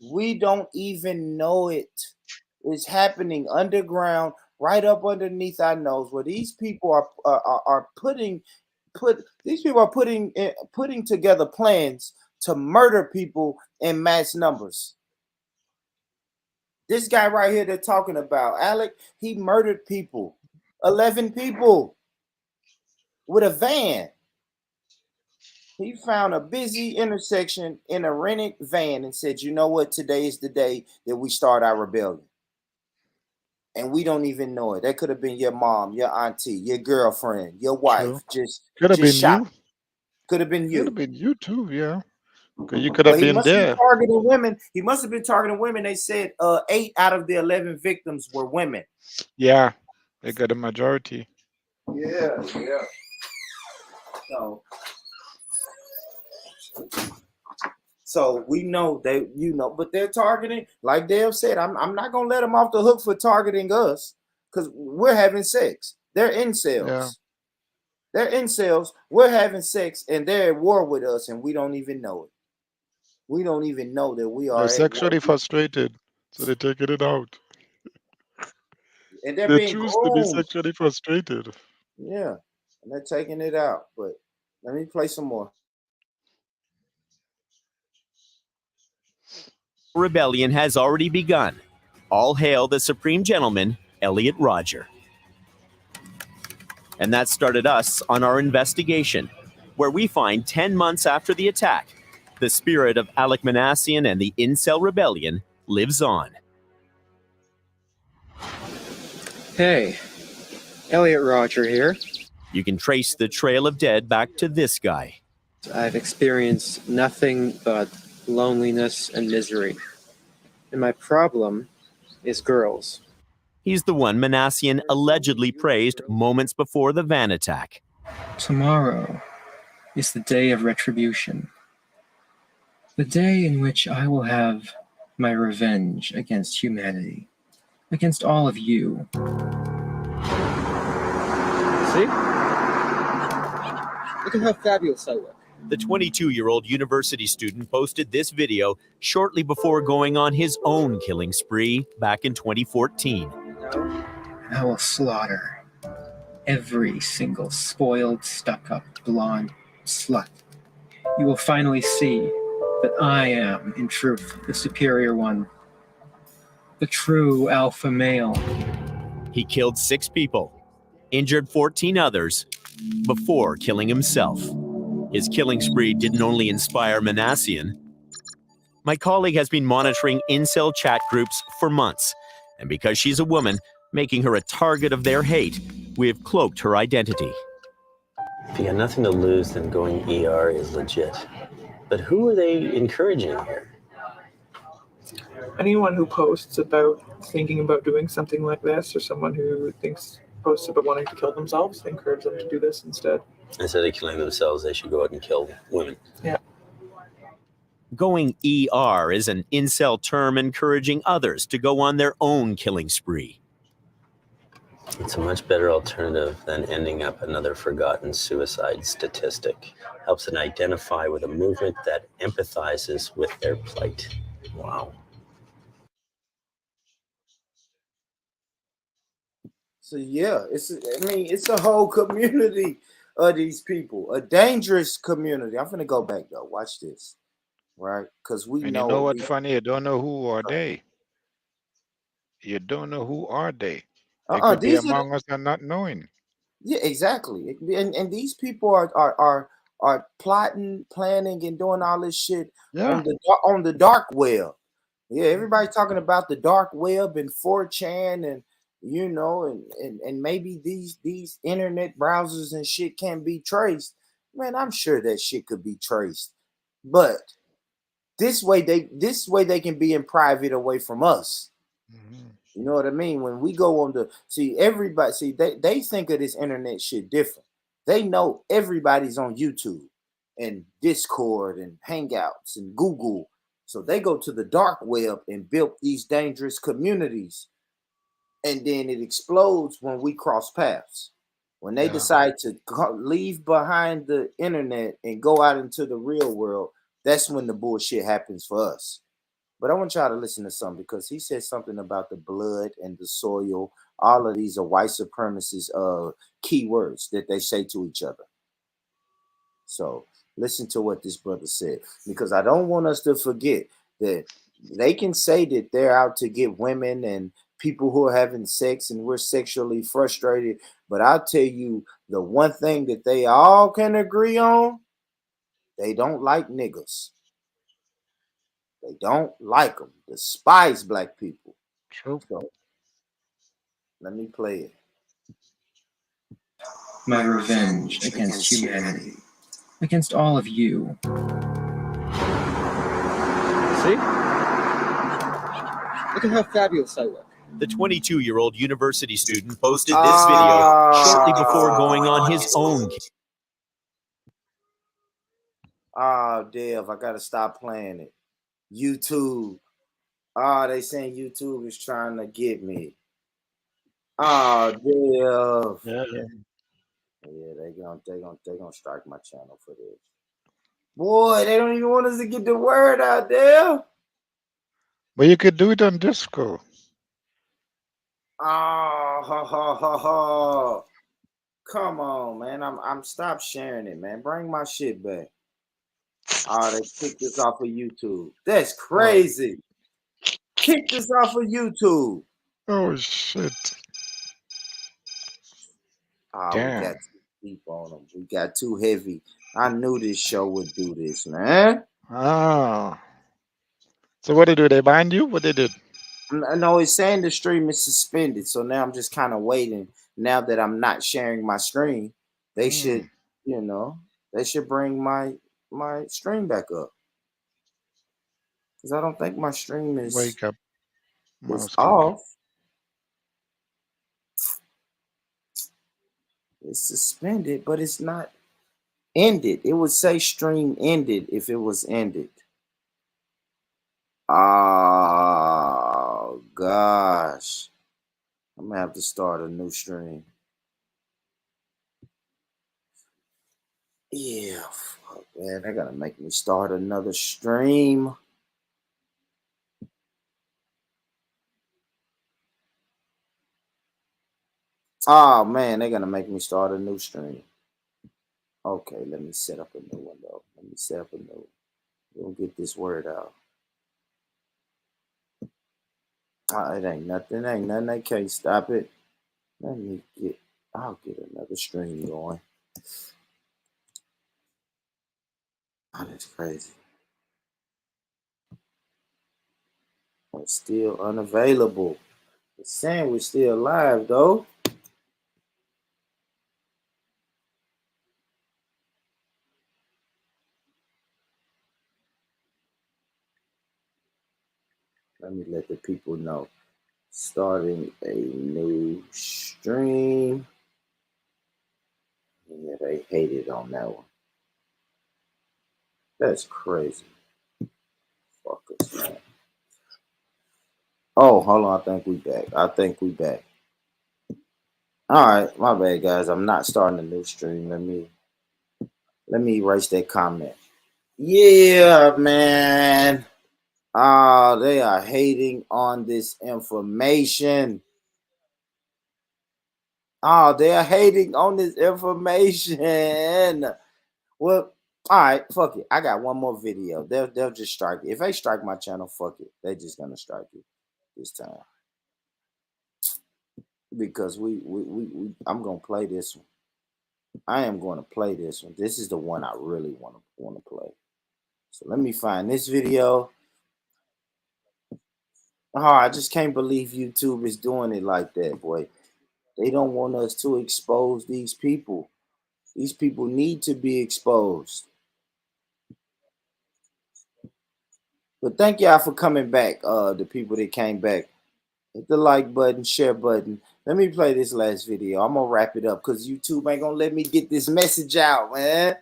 We don't even know it. It's happening underground, right up underneath our nose, where these people are putting together plans to murder people in mass numbers. This guy right here they're talking about, Alec, he murdered people, 11 people with a van. He found a busy intersection in a rented van and said, you know what, today is the day that we start our rebellion. And we don't even know it. That could have been your mom, your auntie, your girlfriend, your wife. True. Just Could have been shot. you. Could have been you. Could have been you too, yeah. Because you could But have he been must have been there. targeting women. He must have been targeting women. They said 8 out of the 11 victims were women. Yeah, they got a majority. Yeah. So we know they, but they're targeting, like Dave said, I'm not gonna let them off the hook for targeting us because we're having sex. They're incels. Yeah. They're incels. We're having sex and they're at war with us and we don't even know it. We don't even know that we are They're at sexually war. frustrated, so they're taking it out. And they're They being choose to be groomed. sexually frustrated. Yeah. And they're taking it out. But let me play some more. Rebellion has already begun. All hail the Supreme Gentleman, Elliot Rodger. And that started us on our investigation, where we find 10 months after the attack, the spirit of Alec Manassian and the Incel Rebellion lives on. Hey, Elliot Rodger here. You can trace the trail of dead back to this guy. I've experienced nothing but loneliness and misery. And my problem is girls. He's the one Manassian allegedly praised moments before the van attack. Tomorrow is the day of retribution. The day in which I will have my revenge against humanity. Against all of you. See? Look at how fabulous I look. The 22-year-old university student posted this video shortly before going on his own killing spree back in 2014. I will slaughter every single spoiled, stuck-up, blonde slut. You will finally see that I am, in truth, the superior one. The true alpha male. He killed 6 people, injured 14 others, before killing himself. His killing spree didn't only inspire Manassian. My colleague has been monitoring incel chat groups for months, and because she's a woman, making her a target of their hate, we have cloaked her identity. If you got nothing to lose, then going ER is legit. But who are they encouraging here? Anyone who posts about thinking about doing something like this, or someone who posts about wanting to kill themselves, they encourage them to do this instead. Instead of killing themselves, they should go out and kill women. Yeah. Going ER is an incel term encouraging others to go on their own killing spree. It's a much better alternative than ending up another forgotten suicide statistic. Helps them identify with a movement that empathizes with their plight. Wow. So yeah, it's a whole community of these people, a dangerous community. I'm gonna go back though. Watch this, right? Because we And know. you know what's funny? You don't know who are they. You don't know who are they. They could be among us and not knowing. Yeah, exactly. And these people are plotting, planning, and doing all this shit on the dark web. Yeah, everybody's talking about the dark web and 4chan and and maybe these internet browsers and shit can't be traced. Man, I'm sure that shit could be traced. But this way they can be in private away from us. You know what I mean? When we go on the everybody they think of this internet shit different. They know everybody's on YouTube and Discord and Hangouts and Google. So they go to the dark web and build these dangerous communities. And then it explodes when we cross paths. When they decide to leave behind the internet and go out into the real world, that's when the bullshit happens for us. But I want y'all to listen to something because he said something about the blood and the soil. All of these are white supremacist keywords that they say to each other. So listen to what this brother said, because I don't want us to forget that they can say that they're out to get women and people who are having sex and we're sexually frustrated. But I'll tell you the one thing that they all can agree on, they don't like niggas. They don't like them. Despise black people. True. So let me play it. My revenge against humanity. Against all of you. See? Look at how fabulous I look. The 22-year-old university student posted this video shortly before going on his own. Oh, Dev, I gotta stop playing it. YouTube. They saying YouTube is trying to get me. Oh, Dev. Yeah, they gonna strike my channel for this. Boy, they don't even want us to get the word out there. But you could do it on Discord. Oh, ha, ha, ha, ha. Come on, man. I'm stop sharing it, man. Bring my shit back. Oh, they kicked this off of YouTube. That's crazy. Kick this off of YouTube. Oh shit. Oh, Damn. we got too deep on them. We got too heavy. I knew this show would do this, man. Ah. So what they do? They bind you? What they did? No, it's saying the stream is suspended. So now I'm just kind of waiting. Now that I'm not sharing my screen, they should, they should bring my stream back up. Because I don't think my stream is Wake up. off. It's suspended, but it's not ended. It would say stream ended if it was ended. Oh gosh. I'm gonna have to start a new stream. Yeah, fuck, man. They're gonna make me start another stream. Oh man, they're gonna make me start a new stream. Okay, let me set up a new one though. Let me set up a new one. We'll get this word out. It ain't nothing. They can't stop it. I'll get another stream going. Oh, that's crazy. It's still unavailable. It's saying we're still live though. Let me let the people know. Starting a new stream. Yeah, they hated on that one. That's crazy. Fuck us, man. Oh, hold on. I think we back. All right, my bad, guys. I'm not starting a new stream. Let me erase that comment. Yeah, man. They are hating on this information. They are hating on this information. Well, all right, fuck it. I got one more video. They'll just strike it. If they strike my channel, fuck it. They just gonna strike it this time. Because I'm gonna play this one. I am going to play this one. This is the one I really want to play. So let me find this video. I just can't believe YouTube is doing it like that, boy. They don't want us to expose these people. These people need to be exposed. But thank y'all for coming back. The people that came back Hit the like button, share button. Let me play this last video. I'm gonna wrap it up because YouTube ain't gonna let me get this message out, man.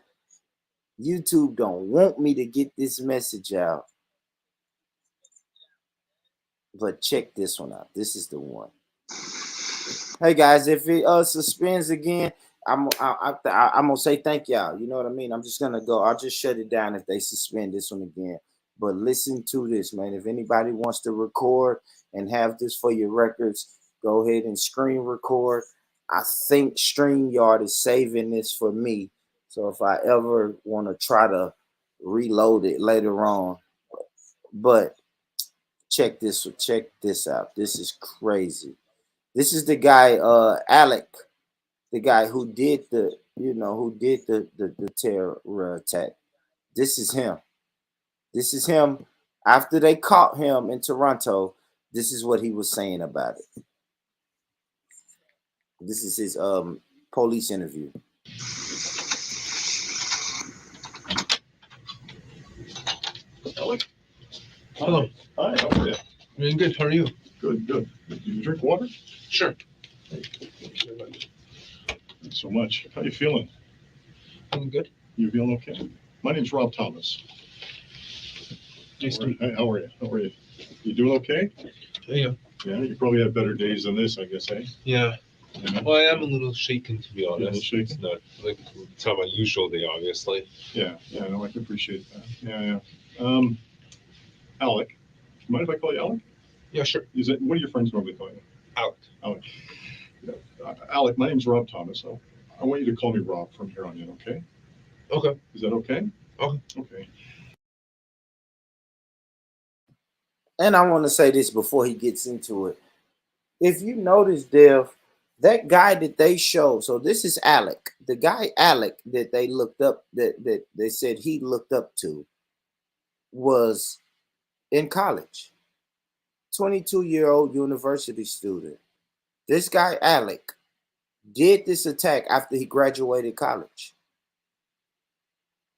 YouTube don't want me to get this message out. But check this one out. This is the one. Hey guys, if it suspends again, I'm gonna say thank y'all. You know what I mean? I'm just gonna go. I'll just shut it down if they suspend this one again. But listen to this, man. If anybody wants to record and have this for your records, go ahead and screen record. I think StreamYard is saving this for me. So if I ever want to try to reload it later on, but check this out. This is crazy. This is the guy, Alec, the guy who did the terror attack. This is him. This is him. After they caught him in Toronto, this is what he was saying about it. This is his police interview. Alec? Hello. Hi, how are you? Doing good. How are you? Good, good. Do you drink water? Sure. Thanks so much. How you feeling? I'm good. You feeling okay? My name's Rob Thomas. Nice to meet you. How are you? How are you? You doing okay? Yeah. Yeah, you probably have better days than this, I guess, eh? Yeah. Yeah. Well, I am a little shaken, to be honest. A little shaken? It's not like it's not my usual day, obviously. Yeah, yeah, no, I can appreciate that. Yeah, yeah. Alec, mind if I call you Alec? Yeah, sure. What do your friends normally call you? Alec. Alec. Yeah. Alec, my name's Rob Thomas. I want you to call me Rob from here on in, okay? Okay. Is that okay? Okay. Okay. And I want to say this before he gets into it. If you notice, Dev, that guy that they showed, so this is Alec, the guy Alec that they looked up, that they said he looked up to, was in college. 22-year-old university student. This guy Alec did this attack after he graduated college.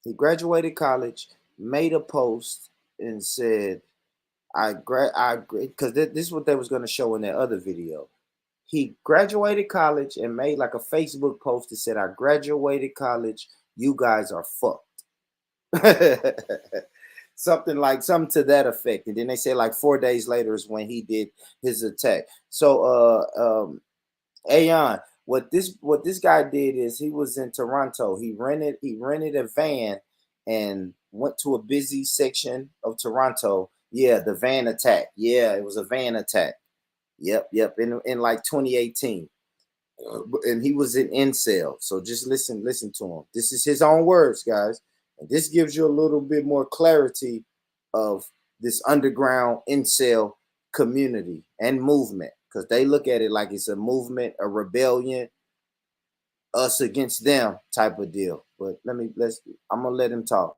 He graduated college, made a post, and said, because this is what they was going to show in that other video. He graduated college and made like a Facebook post that said, I graduated college, you guys are fucked. something to that effect. And then they say like 4 days later is when he did his attack. So Aeon, what this guy did is he was in Toronto. He rented a van and went to a busy section of Toronto. Yeah, the van attack. Yeah, it was a van attack. Yep. In like 2018. And he was an incel. So just listen to him. This is his own words, guys. And this gives you a little bit more clarity of this underground incel community and movement, because they look at it like it's a movement, a rebellion, us against them type of deal. But I'm gonna let him talk.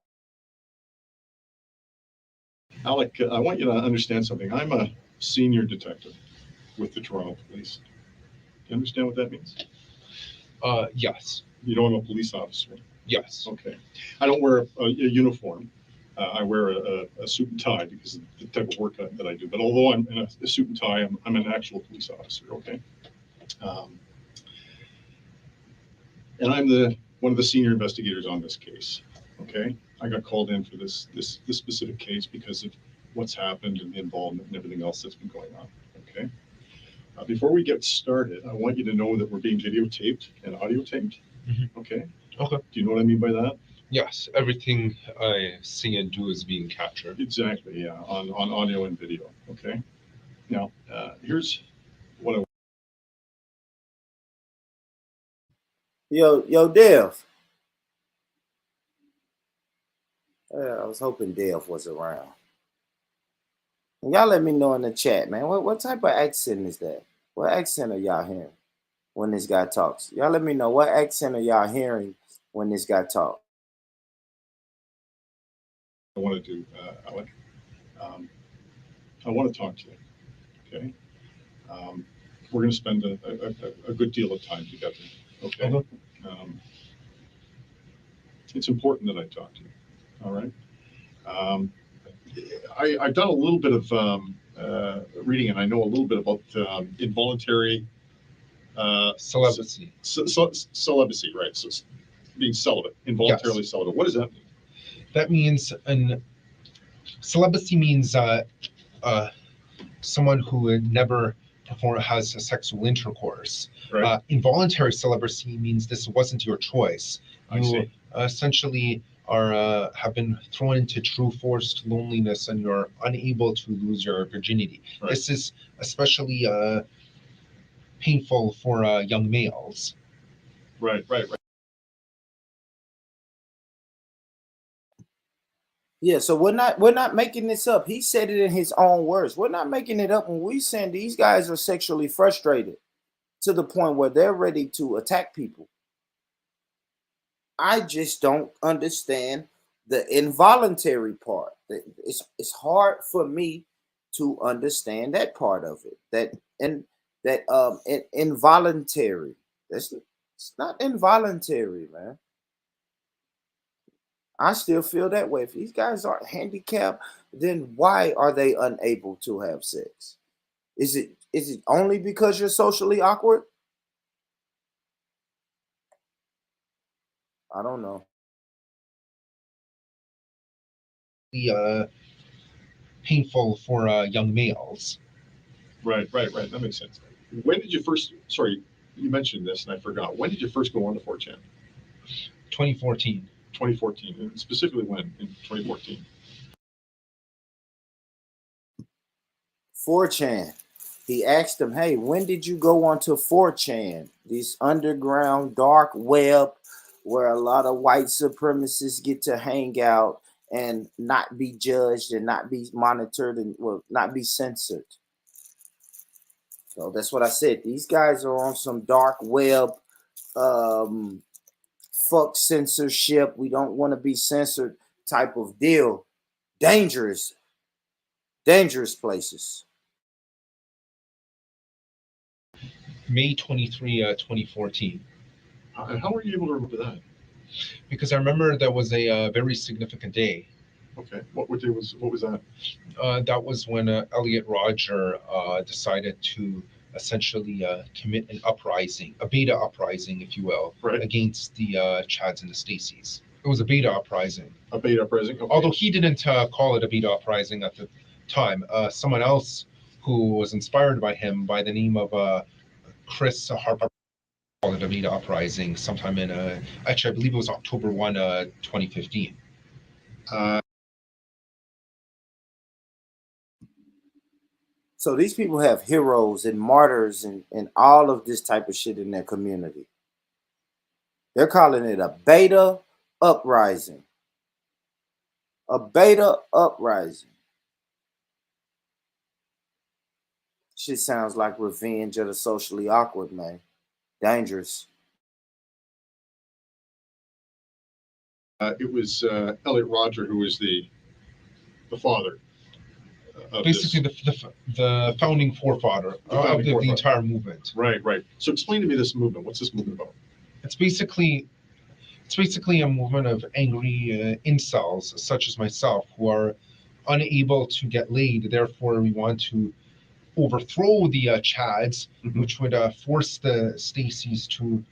Alec, I want you to understand something. I'm a senior detective with the Toronto Police. Do you understand what that means? Yes. You know I'm a police officer? Yes. Okay. I don't wear a uniform. I wear a suit and tie because of the type of work that I do. But although I'm in a suit and tie, I'm an actual police officer, okay? And I'm one of the senior investigators on this case, okay? I got called in for this specific case because of what's happened and the involvement and everything else that's been going on, okay? Before we get started, I want you to know that we're being videotaped and audio taped, okay? Okay. Do you know what I mean by that? Yes. Everything I see and do is being captured. Exactly, yeah, on audio and video, okay? Now, here's what I... Yo, Dev. I was hoping Dev was around. And y'all let me know in the chat, man. What type of accent is that? What accent are y'all hearing when this guy talks? Y'all let me know, what accent are y'all hearing when this guy talks? I want to do, Alec. I want to talk to you, okay? We're going to spend a good deal of time together, okay? It's important that I talk to you, all right? I've done a little bit of reading, and I know a little bit about involuntary Celibacy. Celibacy, right? So being celibate, involuntarily celibate. What does that mean? That means celibacy means someone who would never has a sexual intercourse. Right. Involuntary celibacy means this wasn't your choice. You essentially are have been thrown into true forced loneliness, and you're unable to lose your virginity. Right. This is especially painful for young males. Right. Yeah, so we're not making this up. He said it in his own words. We're not making it up when we saying these guys are sexually frustrated to the point where they're ready to attack people. I just don't understand the involuntary part. It's hard for me to understand that part of it. Involuntary. It's not involuntary, man. I still feel that way. If these guys are handicapped, then why are they unable to have sex? Is it only because you're socially awkward? I don't know. Painful for young males. Right. That makes sense. When did you first? Sorry, you mentioned this, and I forgot. When did you first go on to 4chan? 2014. 2014, and specifically when in 2014? 4chan. He asked him, hey, when did you go onto 4chan? This underground dark web where a lot of white supremacists get to hang out and not be judged and not be monitored and not be censored. So that's what I said. These guys are on some dark web, fuck censorship. We don't want to be censored type of deal. Dangerous places. May 23, 2014. And how were you able to remember that? Because I remember that was a very significant day. Okay. What was that? That was when Elliot Rodger decided to essentially commit an uprising, a beta uprising, if you will, against the Chads and the Stacys. It was a beta uprising. A beta uprising? Okay. Although he didn't call it a beta uprising at the time. Someone else who was inspired by him by the name of Chris Harper called it a beta uprising sometime in, actually, I believe it was October 1, 2015. So these people have heroes and martyrs and all of this type of shit in their community. They're calling it a beta uprising. A beta uprising. Shit sounds like Revenge of the Socially Awkward, man. Dangerous. It was Elliot Rodger who was the father. Basically, the founding forefather of the entire movement. Right. So explain to me this movement. What's this movement about? It's basically a movement of angry incels, such as myself, who are unable to get laid. Therefore, we want to overthrow the Chads, which would force the Stacys to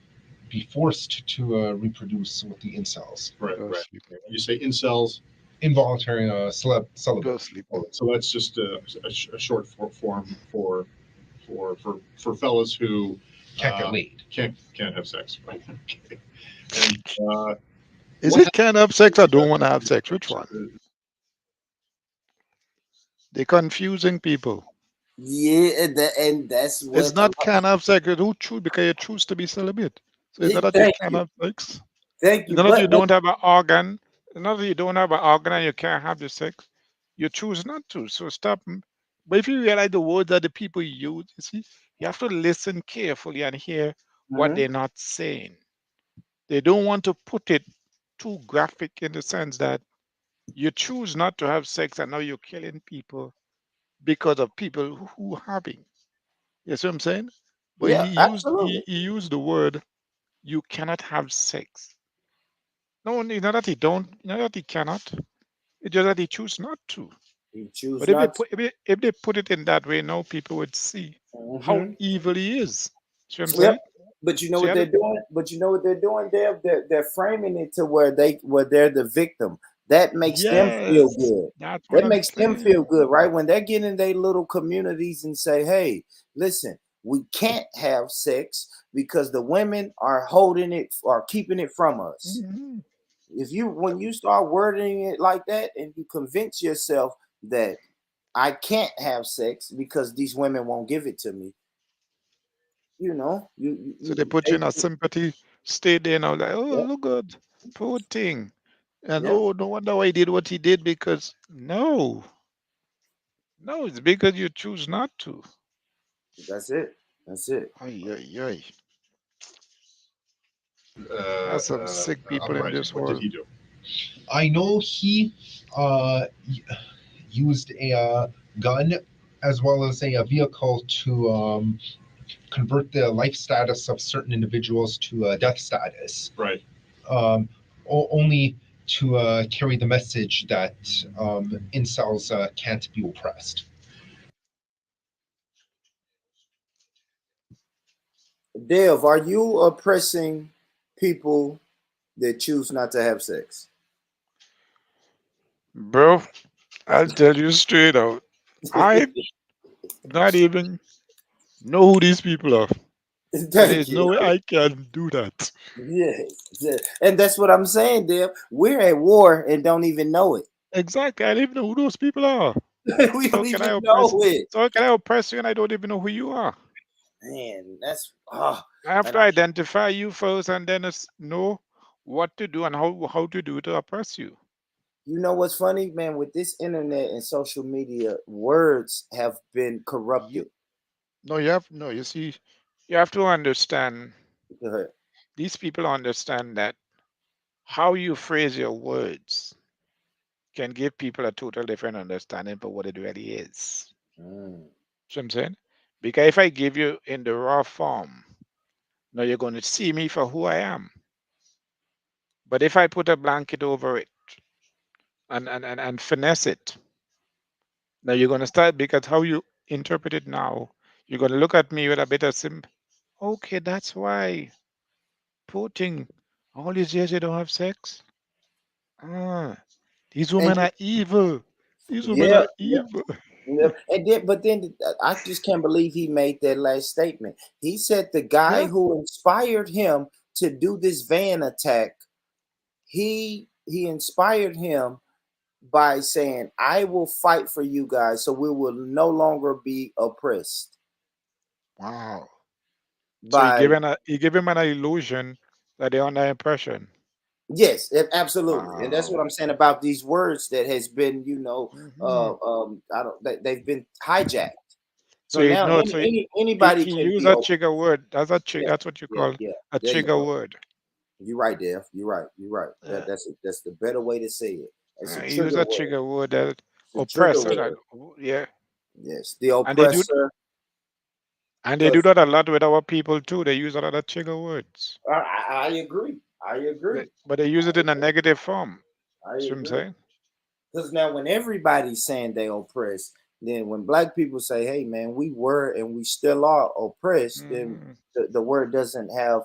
be forced to reproduce with the incels. Right. You say incels. Involuntary celibate. So that's just a short form for fellas who can't get laid, can't have sex. Right? Okay. And, is it can't have sex or don't want to have sex? Which one? They're confusing people. Yeah, and that's what it's not can't have sex. Who choose because you choose to be celibate. So it's not that you can't have sex. Thank you. It's not that you don't have an organ. It's not that you don't have an organ and you can't have the sex. You choose not to. So stop. But if you realize the words that the people use, you see, you have to listen carefully and hear what they're not saying. They don't want to put it too graphic in the sense that you choose not to have sex and now you're killing people because of people who having. You see what I'm saying? But yeah, he used the word you cannot have sex. No, it's not that he don't, not that he cannot. It's just that he choose not to. You choose But if they not to. put if they put it in that way, now people would see how evil he is. See what I'm saying? Yep. But you know See what how they're the, doing? But you know what they're doing, Deb? They're framing it to where they're the victim. That makes them feel yes, good. that's what That I'm makes them saying. feel good, right? When they're getting in their little communities and say, hey, listen, we can't have sex because the women are holding it or keeping it from us. Mhm. When you start wording it like that and you convince yourself that I can't have sex because these women won't give it to me, you know, So they put you in a sympathy state there now, like, oh, yep, look good, poor thing. And yep, oh, no wonder why he did what he did because no, it's because you choose not to. that's it. That's it. Ay, ay, ay. That's some uh, sick people in uprising. this What did world. he do? I know he used a gun as well as a vehicle to convert the life status of certain individuals to death status. Right. Only to carry the message that incels can't be oppressed. Dev, are you oppressing people that choose not to have sex? Bro, I'll tell you straight out. I not even know who these people are. And Thank there's you. no way I can do that. Yes, yes. And that's what I'm saying, Dev. We're at war and don't even know it. Exactly. I don't even know who those people are. We So don't can I even oppress know it. so can I oppress you and I don't even know who you are? Man, that's I have and to identify you first and then know what to do and how to do to oppress you. you know what's funny, man? With this internet and social media, words have been corrupted. No, you see, you have to understand Go ahead. these people understand that how you phrase your words can give people a total different understanding for what it really is. Mm. See what I'm saying? Because if I give you in the raw form, now you're going to see me for who I am. But if I put a blanket over it and finesse it, now you're going to start because how you interpret it now, you're going to look at me with a bit of okay, that's why. Poor thing. All these years you don't have sex? Ah, these And women are evil. These women yeah, are evil. yeah. And then, but then I just can't believe he made that last statement. He said the guy Yeah. who inspired him to do this van attack, he inspired him by saying, "I will fight for you guys, so we will no longer be oppressed." Wow. So By you give him an illusion that they're under impression. yes, absolutely, and that's what Wow. I'm saying about these words that has been, Mhm. I don't, they've been hijacked. So So you now know, so anybody he can used be a open. trigger word. Yeah, That's what you yeah, call yeah. a There you trigger go. word. You're right, Dev. You're right. You're right. Uh, That's the better way to say it. It's a he used trigger a word. trigger word that It's a trigger oppressor. word. Yeah, Yes, the and they do oppressor. and they do Because that a lot with our people too. They use a lot of trigger words, I agree. I agree. but they use it in a negative form. I See what I'm agree. saying? Because now, when everybody's saying they oppressed, then when black people say, "Hey, man, we were and we still are oppressed," then Mm, the word doesn't have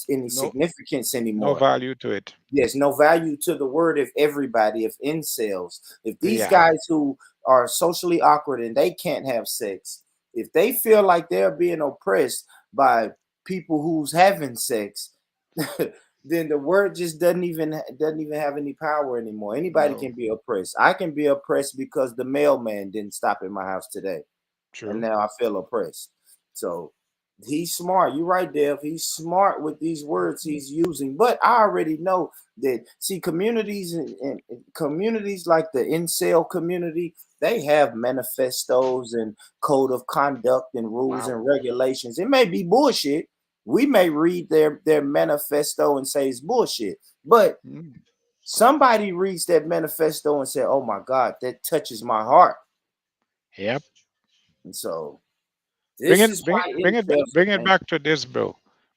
any no, significance no anymore. value to it. Yes, no value to the word if everybody, if incels, if these Yeah. guys who are socially awkward and they can't have sex, if they feel like they're being oppressed by people who's having sex, then the word just doesn't even have any power anymore. Anybody No. can be oppressed. I can be oppressed because the mailman didn't stop at my house today, and True. now I feel oppressed. So he's smart. You're right, Dev. He's smart with these words he's using. But I already know that. See, communities and communities like the incel community, they have manifestos and code of conduct and rules Wow. and regulations. It may be bullshit. We may read their manifesto and say it's bullshit, but Mm. somebody reads that manifesto and say, "Oh my God, that touches my heart." Yep. And so this is why incels Bring are it back to this, bro.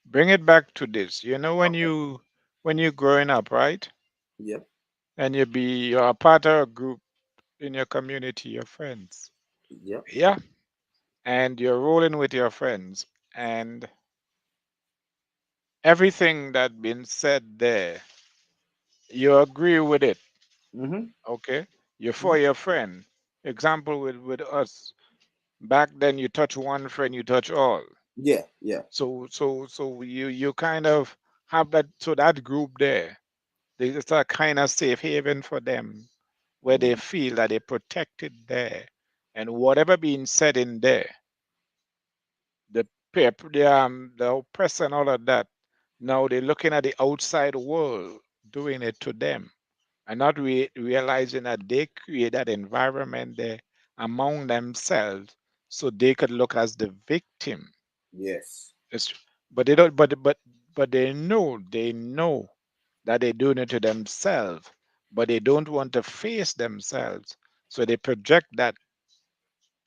Bring it back to this. You know when you growing up, right? Yep. And you're a part of a group in your community, your friends. Yep. Yeah. And you're rolling with your friends, and everything that been said there, you agree with it. Mm-hmm. Okay. You're for your friend. Example with us. Back then you touch one friend, you touch all. Yeah, yeah. So you kind of have that, so that group there, it's a kind of safe haven for them where they feel that they're protected there. And whatever being said in there, the oppressor and all of that, now they're looking at the outside world doing it to them and not realizing that they create that environment there among themselves so they could look as the victim. Yes. It's, but they don't. But they know that they're doing it to themselves, but they don't want to face themselves, so they project that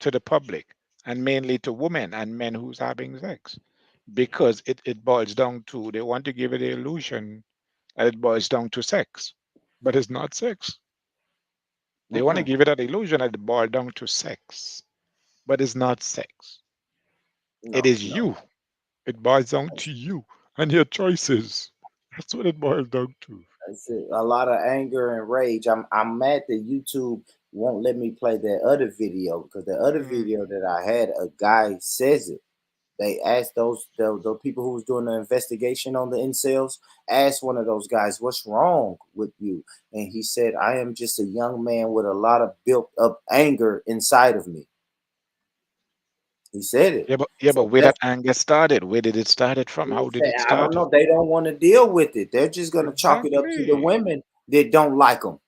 to the public and mainly to women and men who's having sex, because it boils down to they want to give it the illusion that it boils down to sex, but it's not sex. They want to give it an illusion that it boils down to sex, but it's not sex. It No, is you. It boils down to you and your choices. That's what it boils down to. That's it. A lot of anger and rage. I'm mad that YouTube won't let me play that other video, because the other video that I had, a guy says it. They asked those people who was doing the investigation on the incels, asked one of those guys, "What's wrong with you?" And he said, "I am just a young man with a lot of built up anger inside of me." He said it. But So where that's that anger started, where did it started from? How did it I don't start? know. They don't want to deal with it. They're just gonna chalk it up to the Exactly. women that don't like them.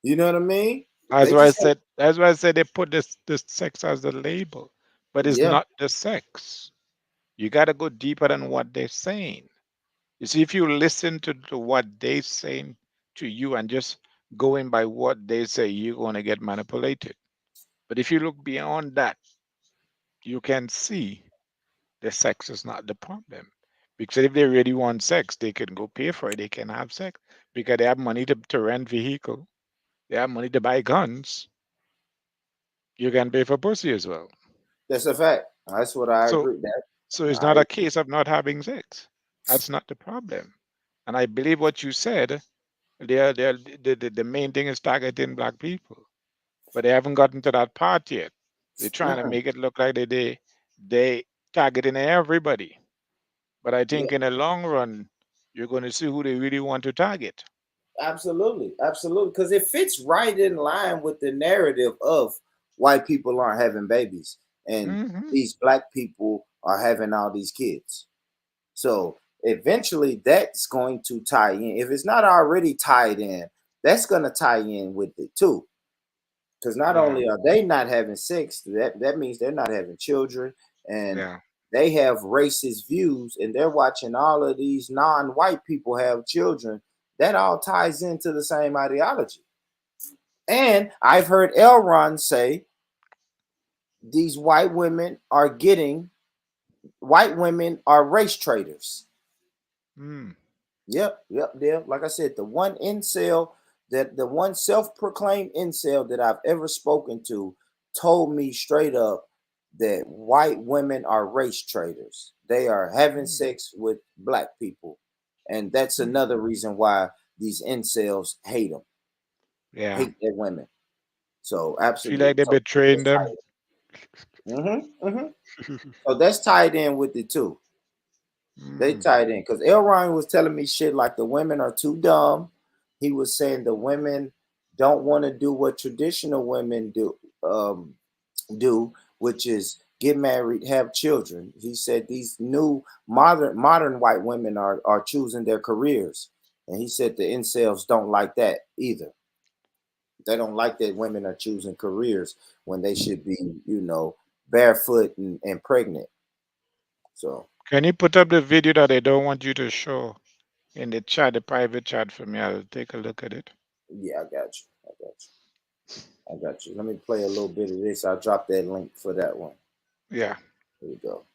You know what I mean? That's They why I just gonna, said. That's why I said they put this sex as the label, but it's yeah. not the sex. You got to go deeper than what they're saying. You see, if you listen to what they're saying to you and just going by what they say, you're going to get manipulated. But if you look beyond that, you can see the sex is not the problem. Because if they really want sex, they can go pay for it. They can have sex because they have money to rent vehicle. They have money to buy guns. You can pay for pussy as well. That's a fact. That's what I So, agree. That so it's I not a case of not having sex. That's not the problem. And I believe what you said. The main thing is targeting black people, but they haven't gotten to that part yet. They're trying to make it look like they targeting everybody. But I yeah, think in the long run, you're going to see who they really want to target. absolutely, absolutely, because it fits right in line with the narrative of white people aren't having babies and Hmm. these black people are having all these kids. So eventually, that's going to tie in. If it's not already tied in, that's going to tie in with it too. Because not Yeah, only are they not having sex, that means they're not having children, and yeah. they have racist views, and they're watching all of these non-white people have children. That all ties into the same ideology. And I've heard Elron say these white women are race traders. Mm. Yep. Like I said, the one incel, that the one self-proclaimed incel that I've ever spoken to told me straight up that white women are race traders. They are having sex with black people. And that's another reason why these incels hate them, Yeah. hate their women. So Feel like absolutely. they're So betraying them. so that's tied in with it too. They Mm. tied in because Elron was telling me shit like the women are too dumb. He was saying the women don't want to do what traditional women do, which is get married, have children. He said these new modern white women are choosing their careers, and he said the incels don't like that either. They don't like that women are choosing careers when they should be, barefoot and pregnant. So Can you put up the video that they don't want you to show in the chat, the private chat for me? I'll take a look at it. yeah, I got you. I got you. Let me play a little bit of this. I'll drop that link for that one. Yeah. Here we go.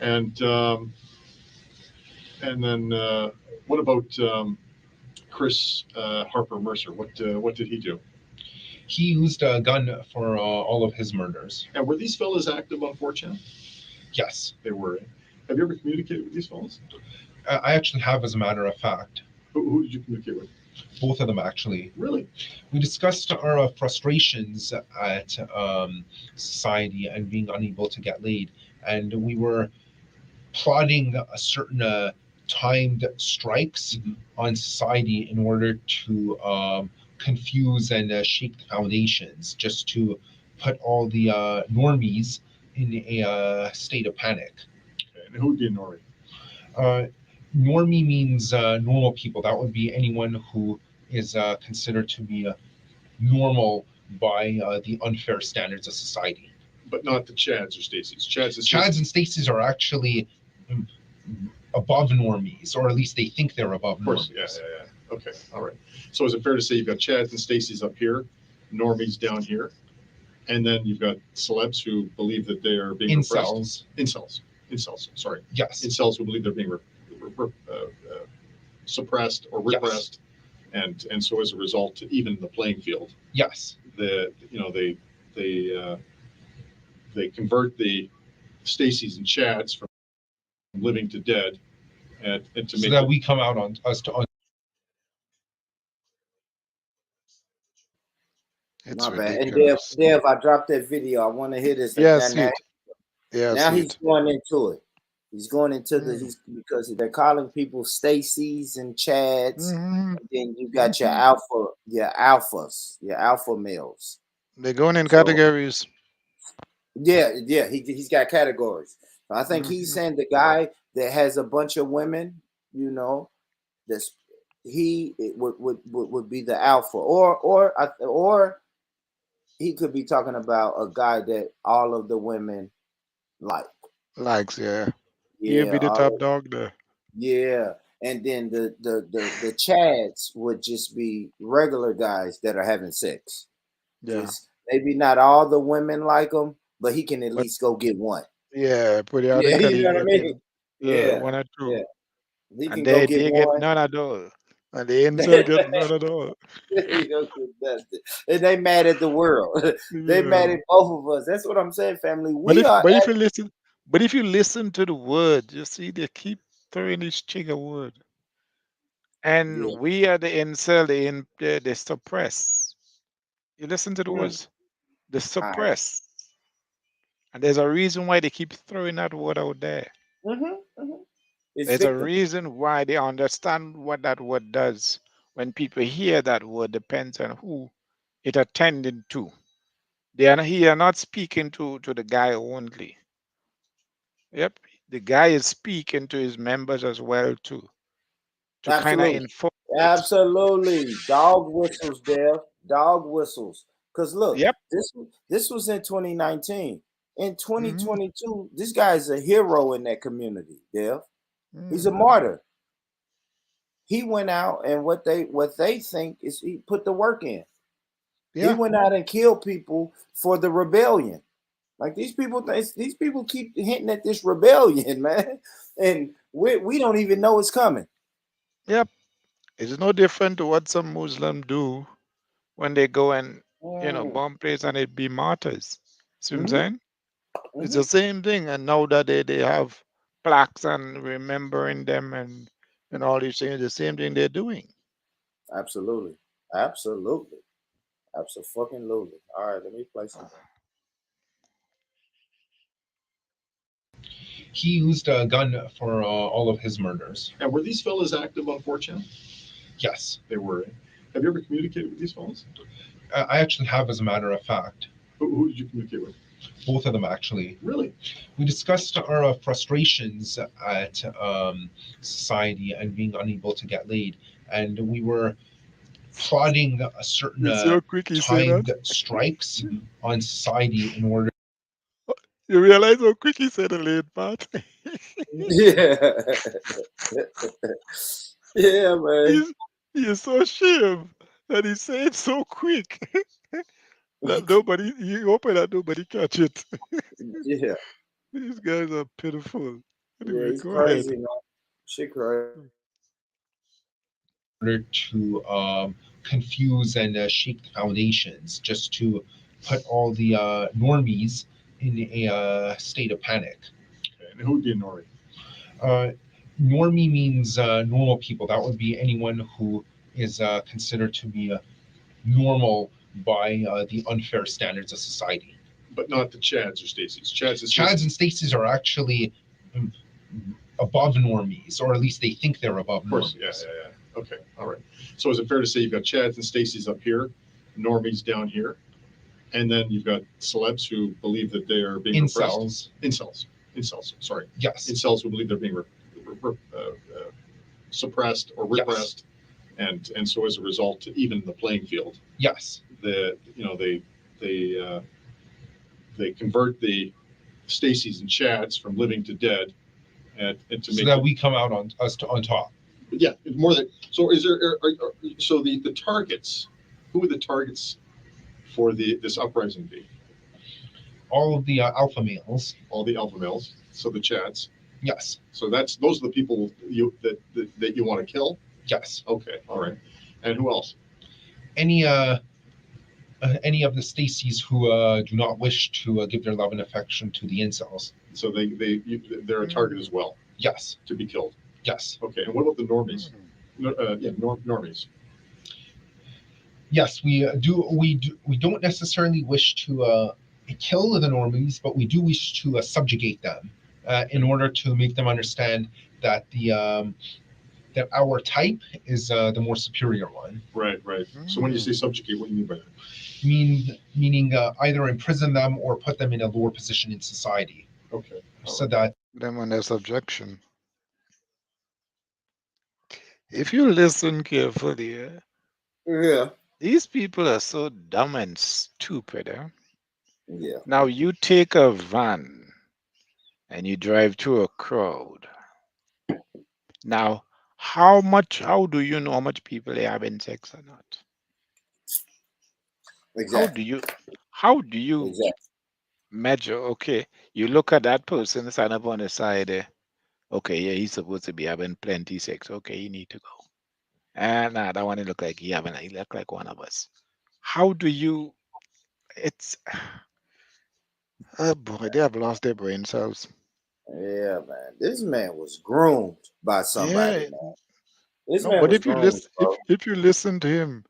And then what about Chris Harper Mercer. What did he do? He used a gun for all of his murders. And were these fellas active on 4chan? Yes. They were. Have you ever communicated with these fellas? I actually have, as a matter of fact. Who did you communicate with? Both of them, actually. Really? We discussed our frustrations at society and being unable to get laid. And we were plotting a certain timed strikes on society in order to confuse and shake the foundations, just to put all the normies in a state of panic. Okay. And who would be a normie? Normie means normal people. That would be anyone who is considered to be normal by the unfair standards of society. But not the Chads or Stacys. Chads and Stacys are actually above normies, or at least they think they're above Of course, normies. yeah. Okay, all right. So is it fair to say you've got Chads and Stacys up here, normies down here, and then you've got celebs who believe that they are being Incels. repressed? Incels, sorry. Yes. Incels who believe they're being suppressed or repressed, and so as a result, to even the playing field. Yes. They convert the Stacys and Chads from living to dead, and to So make that we come out on us to. It's My bad. And ridiculous. Dev, I dropped that video. I want to hear this. Yeah, I Now, see it. Yeah, I now see he's it. going into it. He's going into because they're calling people Stacys and Chads. And then you got your alphas, your alpha males. They're going in categories. Yeah, he's got categories. I think he's saying the guy that has a bunch of women, that's would be the alpha, or he could be talking about a guy that all of the women likes. Yeah, He'll be the top dog there. Yeah, and then the Chads would just be regular guys that are having sex. Yeah. Just maybe not all the women like him, but he can at least go get one. Yeah, Yeah, periodically. you know what I mean? Yeah, one or two. yeah. He And can go they get get one. none at all. And the incel get none at all. He don't get nothing. And they mad at the world. They mad at both of us. That's what I'm saying, family. But We are if you listen to the word, you see they keep throwing this trigger word. And we are the incel, they suppress. You listen to the words, they suppress. And there's a reason why they keep throwing that word out there. It's There's a victim. reason why they understand what that word does. When people hear that word, depends on who it attending to. They are not speaking to the guy only. Yep, the guy is speaking to his members as well too, to kind of Absolutely. inform. Absolutely. Dog whistles, Dev. Dog whistles. Because look, this was in 2019. In 2022, this guy is a hero in that community, Dev. He's a martyr. He went out and what they think is he put the work in. He went out and killed people for the rebellion. Like these people keep hinting at this rebellion, man. And we don't even know it's coming. Yep. It's no different to what some Muslims do when they go and bomb place and it be martyrs. See what I'm saying? It's the same thing. And now that they have plaques and remembering them and all these things, the same thing they're doing. Absolutely. Absolutely. Absolutely. All right, let me play something. He used a gun for all of his murders. And were these fellas active on 4chan? Yes. They were. Have you ever communicated with these fellas? I actually have, as a matter of fact. Who did you communicate with? Both of them, actually. Really? We discussed our frustrations at society and being unable to get laid. And we were plotting a certain timed strikes on society in order. You realize how quick he said a laid part? Yeah. Yeah, man. He's so ashamed that he said so quick that you open that nobody catch it. Yeah. These guys are pitiful. Yeah, Anyway, he's go crazy, ahead. man. Shit crazy. order to confuse and shake the foundations, just to put all the normies in a state of panic. Okay. And who would be a normie? Normie means normal people. That would be anyone who is considered to be normal by the unfair standards of society. But not the Chads or Stacys. Chads and Stacys are actually above normies, or at least they think they're above Of course, normies. yeah. Okay, all right. So is it fair to say you've got Chads and Stacys up here, normies down here, and then you've got celebs who believe that they are being Incels. repressed? Incels, sorry. Yes. Incels who believe they're being suppressed or repressed, yes. And so as a result, even the playing field. Yes. They convert the Stacys and Chads from living to dead, and to So make that we come out on top. Yeah, more than so. Is there so the targets? Who would the targets for this uprising be? All of the alpha males. All the alpha males. So the Chads. Yes. So those are the people that you want to kill. Yes. Okay. All right. And who else? Any of the Stacys who do not wish to give their love and affection to the incels. So they're a target as well. Yes. To be killed. Yes. Okay. And what about the normies? Normies. Yes, we don't necessarily wish to kill the normies, but we do wish to subjugate them in order to make them understand that that our type is the more superior one. Right. So when you say subjugate, what do you mean by that? Meaning either imprison them or put them in a lower position in society. Okay. So that them under subjection. If you listen carefully, yeah, these people are so dumb and stupid. Yeah. Now you take a van and you drive through a crowd. Now, how do you know how much people they have in sex or not? Exactly. How do you Exactly. measure? Okay, you look at that person stand up on the side there. Okay, yeah, he's supposed to be having plenty sex. Okay, you need to go. And nah, that one look like he look like one of us. How do you? It's oh boy, they have lost their brain cells. Yeah, man. This man was groomed by somebody, Yeah. man. This No, man but was if you groomed, listen, bro. if you listen to him,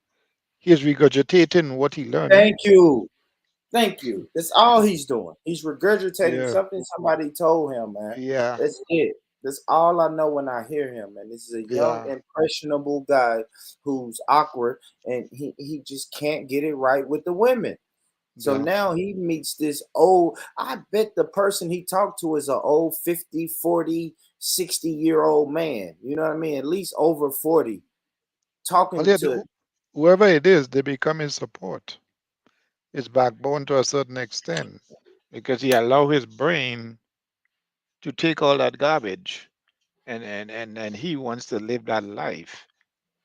he's regurgitating what he learned. Thank you. That's all he's doing. He's regurgitating Yeah. something somebody told him, man. Yeah. That's it. That's all I know when I hear him, man. This is a young, Yeah. impressionable guy who's awkward, and he just can't get it right with the women. So Yeah. now he meets this old, I bet the person he talked to is an old 50, 40, 60-year-old man. You know what I mean? At least over 40. Talking Well, yeah, to whoever it is, they become his support, his backbone to a certain extent, because he allow his brain to take all that garbage, and he wants to live that life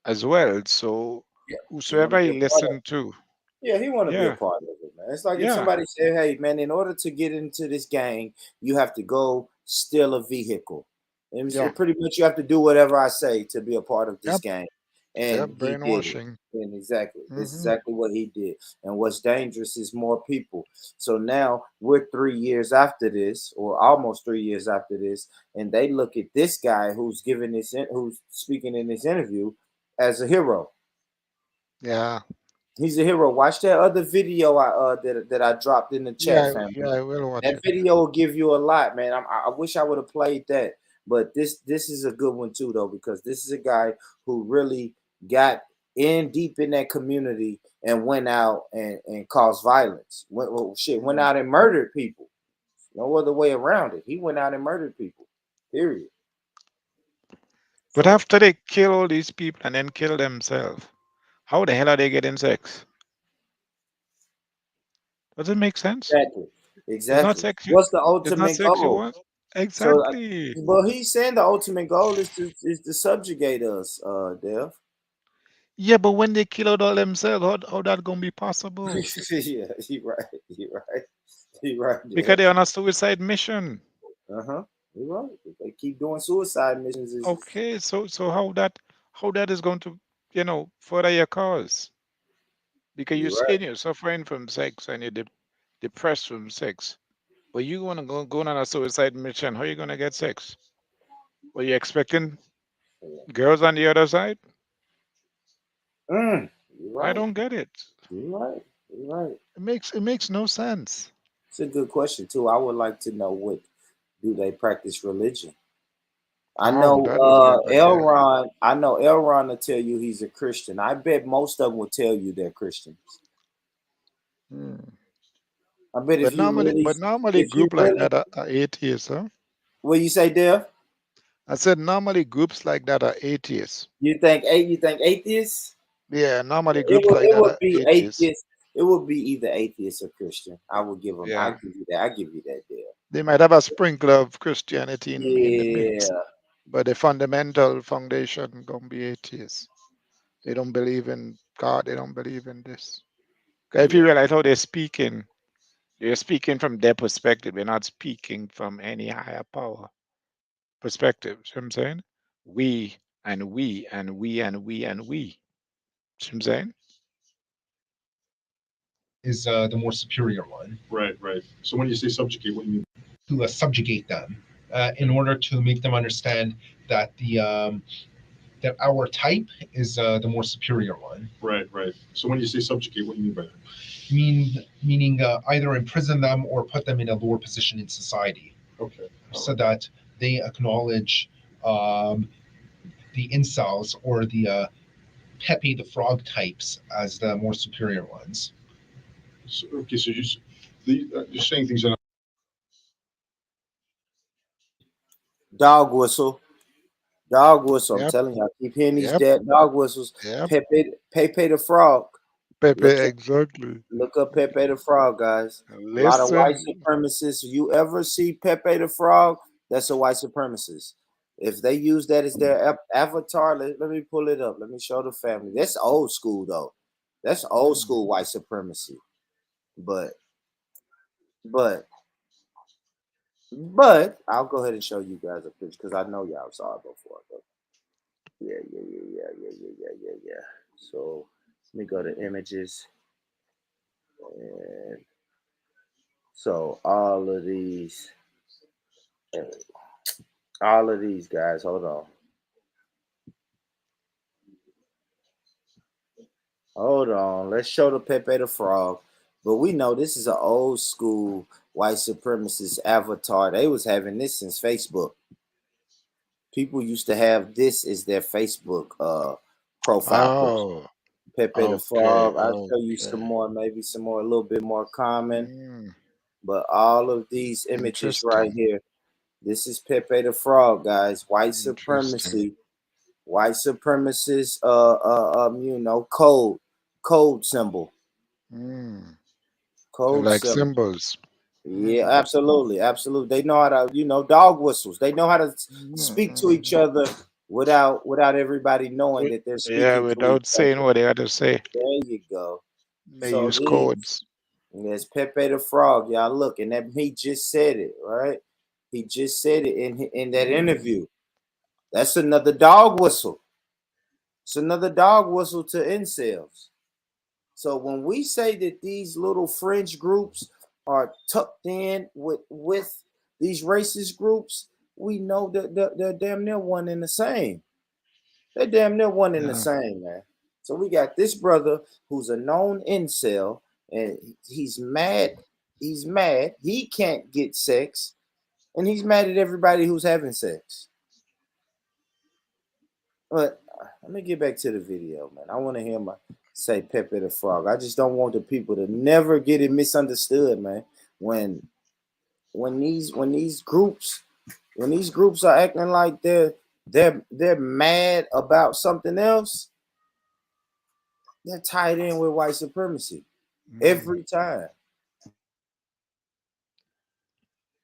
as well. So he whosoever wanna be he a part of listen to, Yeah, he want to be a yeah, part of it, man. It's like if yeah, somebody said, "Hey, man, in order to get into this gang, you have to go steal a vehicle." And yeah, pretty much you have to do whatever I say to be a part of this yep, gang. yep, And he did it. brainwashing. And exactly, that's Hmm. exactly what he did. And what's dangerous is more people. So now we're 3 years after this, or almost 3 years after this, and they look at this guy who's who's speaking in this interview as a hero. Yeah, He's a hero. Watch that other video that I dropped in the chat, family. yeah, I will watch That it. video will give you a lot, man. I wish I would have played that, but this is a good one too, though, because this is a guy who really got in deep in that community and went out and caused violence. Went out and murdered people. No other way around it. He went out and murdered people. Period. But after they kill all these people and then kill themselves, how the hell are they getting sex? Does it make sense? Exactly. It's not Exactly. sexual. What's the It's not ultimate goal? sexual. So, Exactly. well, he's saying the ultimate goal is to subjugate us, Dev. Yeah, but when they kill out all themselves, how that gonna be possible? Yeah, you're right. You're right. Because they're on a suicide mission. You're right. If they keep doing suicide missions. Okay, so how that is going to further your cause. Because you're You're right. saying you're suffering from sex and you're depressed from sex. But you want to go on a suicide mission, how are you going to get sex? Were you expecting girls on the other side? You're I right. don't get it. You're right. You're right. It makes no sense. It's a good question too. I would like to know, what do they practice religion? I Oh, know that would be a good yeah. Elron. I know Elron will tell you he's a Christian. I bet most of them will tell you they're Christians. I bet But normally if you group like really, that are atheists, huh? what you say, Dev? I said normally groups like that are atheists. You think atheists? Yeah, normally It groups would like it that would are be atheists. atheist. It would be either atheist or Christian. I would give them. I Yeah. give you that. I give you that, Dev. They might have a sprinkle of Christianity in the mix, Yeah. but the fundamental foundation gonna be atheists. They don't believe in God. They don't believe in this. 'Cause if you realize how they're speaking from their perspective. They're not speaking from any higher power perspective. See what I'm saying? We and we and we and we and we. See what I'm saying? Is the more superior one. Right, right. So when you say subjugate, what do you mean? To subjugate them, in order to make them understand that that our type is the more superior one. Right, right. So when you say subjugate, what do you mean by that? Meaning either imprison them or put them in a lower position in society. Okay. So that they acknowledge the incels or the Pepe the Frog types as the more superior ones. So, okay, so you're saying things that Dog whistle. Dog whistle. I'm Yep. telling you, I keep hearing these Yep. dead dog whistles. Yep. Pepe the Frog. Pepe, Look up, exactly. look up Pepe the Frog, guys. A lot of Listen. white supremacists. You ever see Pepe the Frog? That's a white supremacist. If they use that as their avatar, let me pull it up. Let me show the family. That's old school, though. That's old school white supremacy. But I'll go ahead and show you guys a picture because I know y'all saw it before. But yeah. So let me go to images. And so all of these guys, hold on. Hold on. Let's show the Pepe the Frog. But we know this is an old school white supremacist avatar. They was having this since Facebook. People used to have this as their Facebook profile picture. Pepe the Frog. I'll show you some more, maybe some more, a little bit more common. But all of these images right here, this is Pepe the Frog, guys. White supremacy, white supremacist, code symbol. Code Like symbol. symbols. Yeah, absolutely. They know how to, dog whistles. They know how to speak to each other without everybody knowing that they're speaking. Yeah, to without each saying other. what they had to say. There you go. They use codes. There's Pepe the Frog. Y'all look, and that he just said it, right? He just said it in that interview. That's another dog whistle. It's another dog whistle to incels. So when we say that these little fringe groups are tucked in with these racist groups, we know that they're damn near one and the same. They're damn near one and the same, man. So we got this brother who's a known incel, and he's mad. He's mad. He can't get sex, and he's mad at everybody who's having sex. But let me get back to the video, man. I want to hear my say Pepe the Frog. I just don't want the people to never get it misunderstood, man. When these groups are acting like they're mad about something else, they're tied in with white supremacy every time.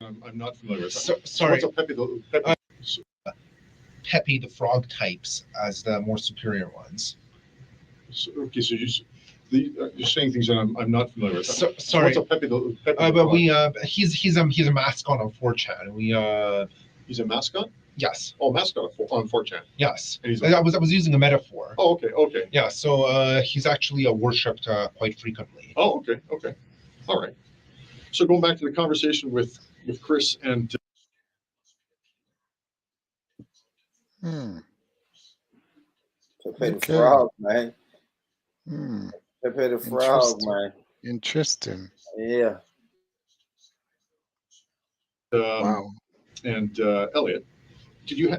I'm not familiar with that. Sorry. So what's a Pepe? Pepe the Frog types as the more superior ones. So, okay, so you're saying things that I'm not familiar with. Sorry. So what's a Pepe? But he's a mascot on 4chan. He's a mascot? Yes. Oh, mascot on 4chan. Yes. And he's I was using a metaphor. Oh, okay, okay. Yeah, so he's actually worshipped quite frequently. Oh, okay, okay. All right. So going back to the conversation with Chris and Pepe the Okay. Frog, man. Hmm. Pepe the Frog, man. Interesting. Yeah. Wow. And Elliot,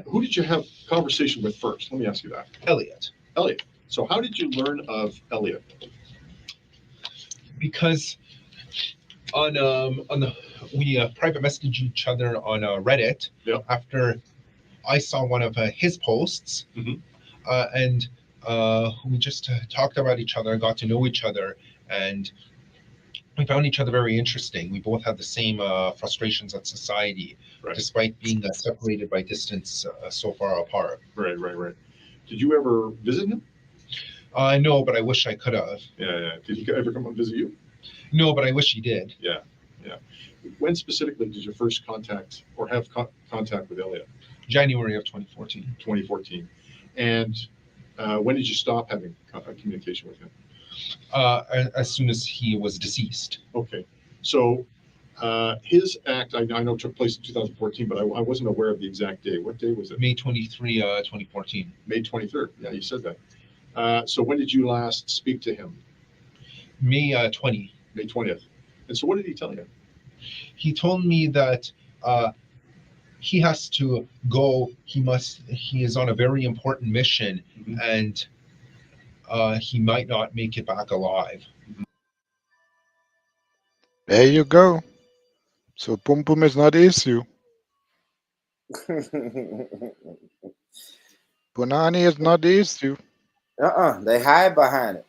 who did you have conversation with first? Let me ask you that. Elliot. Elliot. So how did you learn of Elliot? Because we private messaged each other on Reddit after I saw one of his posts, and we just talked about each other, got to know each other, and we found each other very interesting. We both had the same frustrations at society, despite being separated by distance so far apart. Right. Did you ever visit him? No, but I wish I could have. Yeah. Did he ever come and visit you? No, but I wish he did. Yeah. When specifically did you first contact or have contact with Elliot? January of 2014. 2014. And when did you stop having communication with him? As soon as he was deceased. Okay. So his act, I know took place in 2014, but I wasn't aware of the exact day. What day was it? May 23, 2014. May 23rd. Yeah, you said that. So when did you last speak to him? May 20. May 20th. And so what did he tell you? He told me that he has to go. He is on a very important mission, and he might not make it back alive. There you go. So Pum Pum is not the issue. Punani is not the issue. They hide behind it.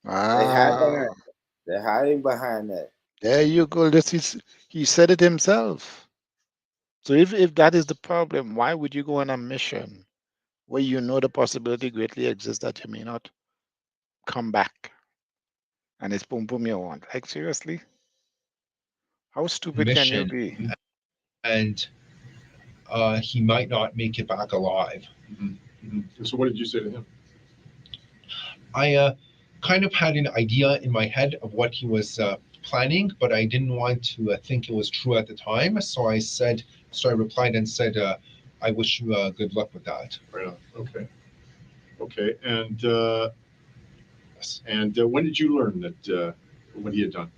They hide behind Ah, it. They're hiding behind that. there you go. He said it himself. So if that is the problem, why would you go on a mission where you know the possibility greatly exists that you may not come back? And it's Pum Pum you want. Like, seriously? How stupid can you Mission, be? and he might not make it back alive. So what did you say to him? I kind of had an idea in my head of what he was planning, but I didn't want to think it was true at the time. So I replied and said, I wish you good luck with that. Right on. Okay. And when did you learn that what he had done?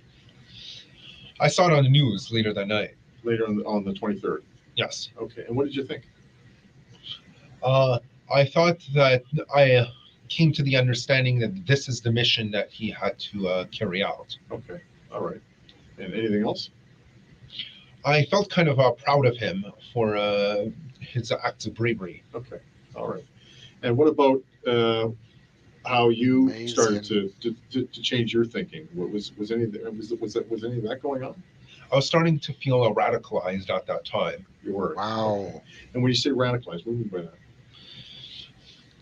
I saw it on the news later that night. Later on the 23rd? Yes. Okay. And what did you think? I thought that I came to the understanding that this is the mission that he had to carry out. Okay. All right. And anything else? I felt kind of proud of him for his acts of bravery. Okay. All right. And what about how you started to change your thinking? Was any of that going on? I was starting to feel radicalized at that time. You were. Wow. Okay. And when you say radicalized, what do you mean by that?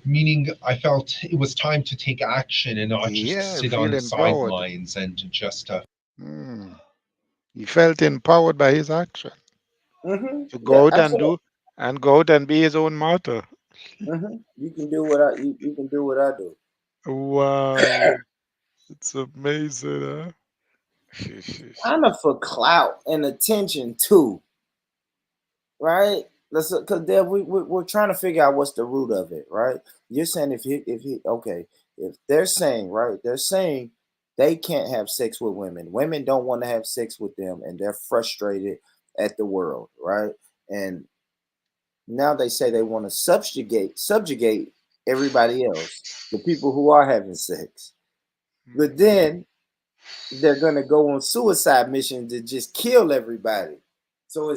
Meaning I felt it was time to take action and not just sit on the sidelines and just He felt empowered by his action to go out and go out and be his own martyr. You can do what you can do what I do. Wow. It's amazing, huh? Kind of for clout and attention too, right? Because we're trying to figure out what's the root of it, right? You're saying if they're saying they can't have sex with women. Women don't want to have sex with them, and they're frustrated at the world, right? And now they say they want to subjugate everybody else, the people who are having sex. But then they're gonna go on suicide missions to just kill everybody. So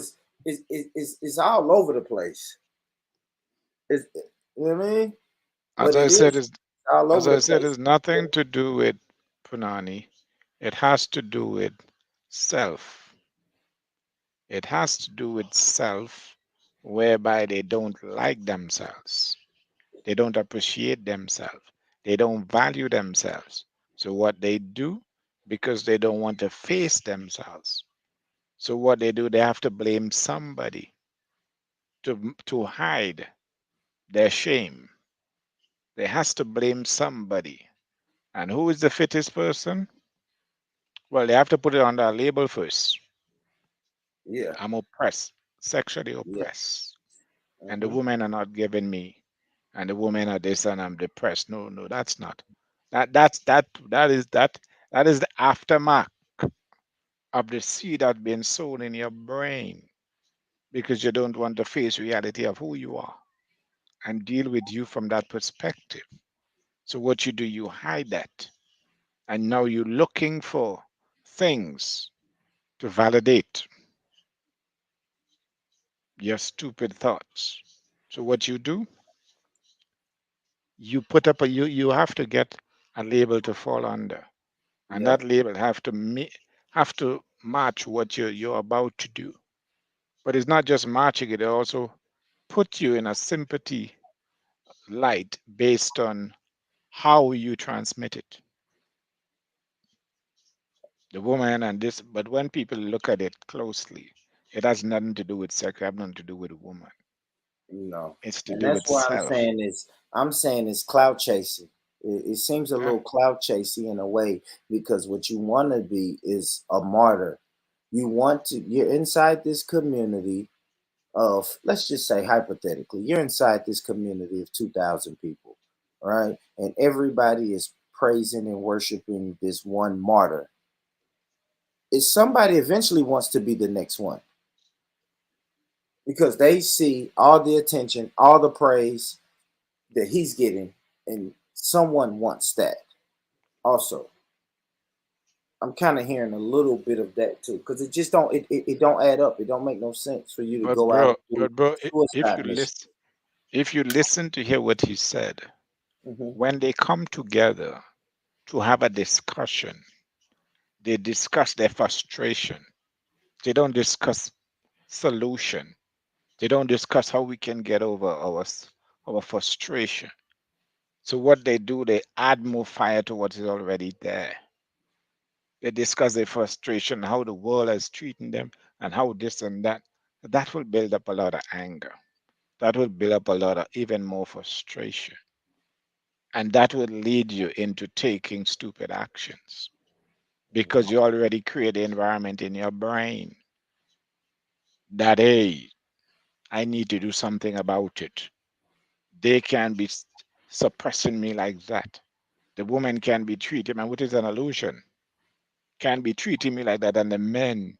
it's all over the place. You know what I mean? As I said, it's place. nothing to do with Punani. It has to do with self. It has to do with self, whereby they don't like themselves. They don't appreciate themselves. They don't value themselves. So what they do, because they don't want to face themselves. So what they do, they have to blame somebody. to hide their shame. They has to blame somebody. And who is the fittest person? Well, they have to put it on their label first. Yeah. I'm oppressed, sexually Yeah. oppressed. And the women are not giving me. And the women are this and I'm depressed. No, no, that's not. That is the aftermath of the seed that been sown in your brain because you don't want to face reality of who you are and deal with you from that perspective. So what you do, you hide that. And now you're looking for things to validate your stupid thoughts. So what you do, you put up you have to get a label to fall under. And Yep. that label have to match what you're about to do. But it's not just matching it also put you in a sympathy light based on how you transmit it. The woman and this, but when people look at it closely, it has nothing to do with sex, it has nothing to do with a woman. No. It's to And do that's with why self. I'm saying it's cloud chasing. It seems a Yeah. little cloud chasing in a way because what you want to be is a martyr. You're inside this community of, let's just say hypothetically, you're inside this community of 2,000 people, right? And everybody is praising and worshiping this one martyr. Is somebody eventually wants to be the next one because they see all the attention, all the praise that he's getting, and someone wants that also. I'm kind of hearing a little bit of that too, because it just it don't add up. It don't make no sense for you to But go out bro, and do if suicide you mission. listen, if you listen to hear what he said, Mhm. when they come together to have a discussion, they discuss their frustration. They don't discuss solution. They don't discuss how we can get over our frustration. So what they do, they add more fire to what is already there. They discuss their frustration, how the world is treating them, and how this and that. That will build up a lot of anger. That will build up a lot of even more frustration. And that will lead you into taking stupid actions because you already create the environment in your brain that, hey, I need to do something about it. They can be suppressing me like that. The woman can be treating me, which is an illusion, can be treating me like that. And the men,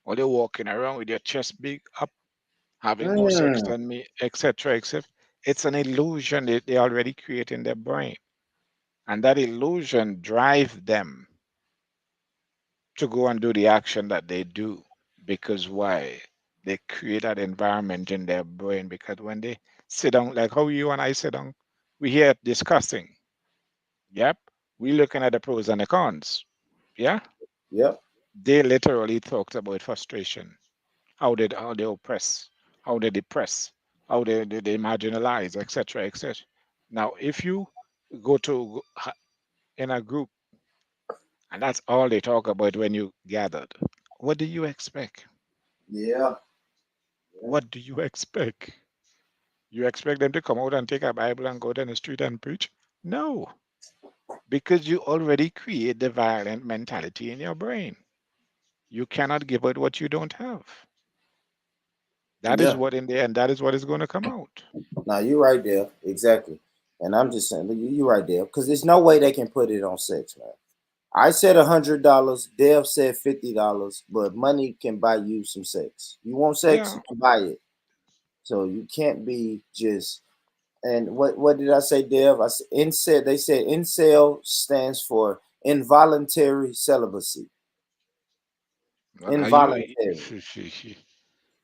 or they're walking around with their chest big up, having more sex than me, etc., etc. It's an illusion they already create in their brain. And that illusion drives them to go and do the action that they do. Because why? They create that environment in their brain. Because when they sit down, like how you and I sit down, we here discussing. Yep. We're looking at the pros and the cons. Yeah. Yep. They literally talked about frustration, how they oppress, how they depress, how they marginalize, etc., etc. Now, if you go to in a group and that's all they talk about when you gathered, what do you expect? Yeah. What do you expect? You expect them to come out and take a Bible and go down the street and preach? No, because you already create the violent mentality in your brain. You cannot give out what you don't have. That is Yeah. what in the end, that is what is going to come out. Now you're right there, exactly. And I'm just saying, you're right there, because there's no way they can put it on sex, man. I said $100. Dev said $50, but money can buy you some sex. You want sex, Yeah. you can buy it. So you can't be just. And what did I say, Dev? I said incel. They said incel stands for involuntary celibacy. Well, are Involuntary.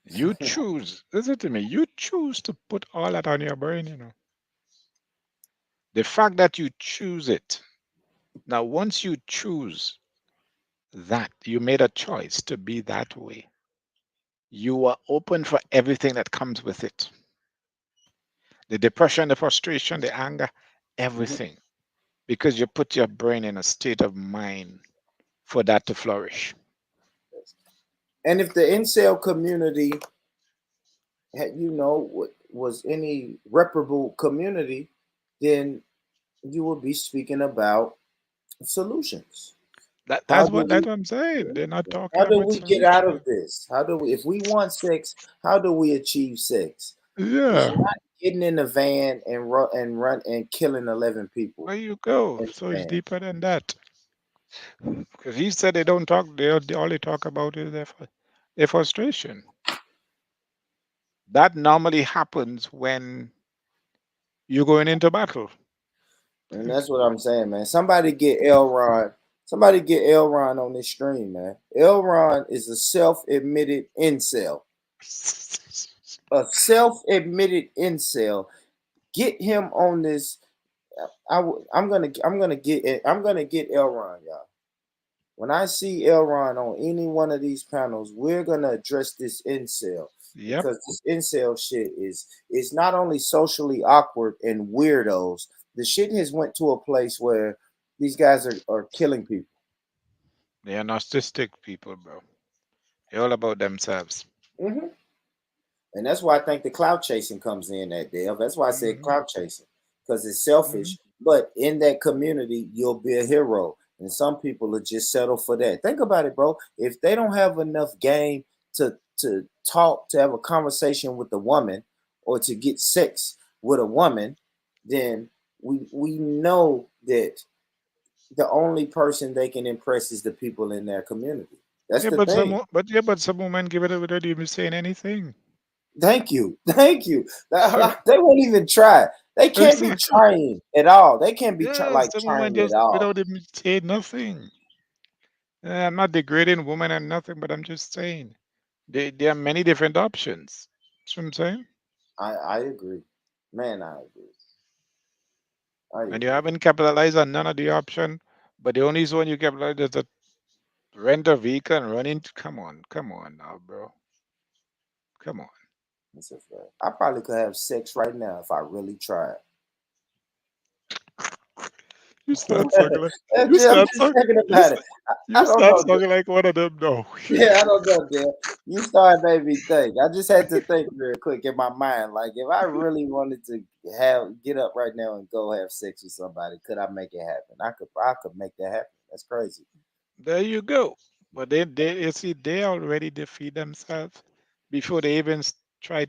you choose, listen to me, you choose to put all that on your brain, you know. The fact that you choose it. Now, once you choose that, you made a choice to be that way. You are open for everything that comes with it. The depression, the frustration, the anger, everything. Because you put your brain in a state of mind for that to flourish. And if the incel community had was any reputable community, then you would be speaking about solutions. That's what I'm saying. They're not talking How do about we get out of solution. this? How do we, if we want sex, how do we achieve sex? It's Yeah. not getting in the van and run and killing 11 people. There you go. So it's deeper than that. Because he said they don't talk. They all they talk about is their frustration. That normally happens when you're going into battle. And that's what I'm saying, man. Somebody get Elron. Somebody get Elron on this stream, man. Elron is a self-admitted incel. A self-admitted incel. Get him on this. I'm gonna get Elron, y'all. When I see Elron on any one of these panels, we're gonna address this incel. Yep. Because this incel shit is not only socially awkward and weirdos. The shit has went to a place where these guys are killing people. They are narcissistic people, bro. They're all about themselves. Mm-hmm. And that's why I think the clout chasing comes in that Dale. That's why I said clout chasing, because it's selfish. But in that community, you'll be a hero. And some people will just settle for that. Think about it, bro. If they don't have enough game to talk, to have a conversation with a woman or to get sex with a woman, then we know that the only person they can impress is the people in their community. That's the thing. But some women give it without even saying anything. Thank you. They won't even try. They can't be trying at all. They can't be some women trying just at all. without even saying nothing. I'm not degrading women and nothing, but I'm just saying there are many different options. That's what I'm saying. I agree, man. I agree. And you haven't capitalized on none of the option, but the only one you capitalize is to rent a vehicle and run into. Come on now, bro. Come on. That's a fact. I probably could have sex right now if I really tried. You start talking like I'm just thinking about it. I don't know. talking like one of them, though. Yeah, I don't know, Dale. You started made me think. I just had to think real quick in my mind. Like, if I really wanted to get up right now and go have sex with somebody, could I make it happen? I could make that happen. That's crazy. There you go. But you see, they already defeat themselves before they even try.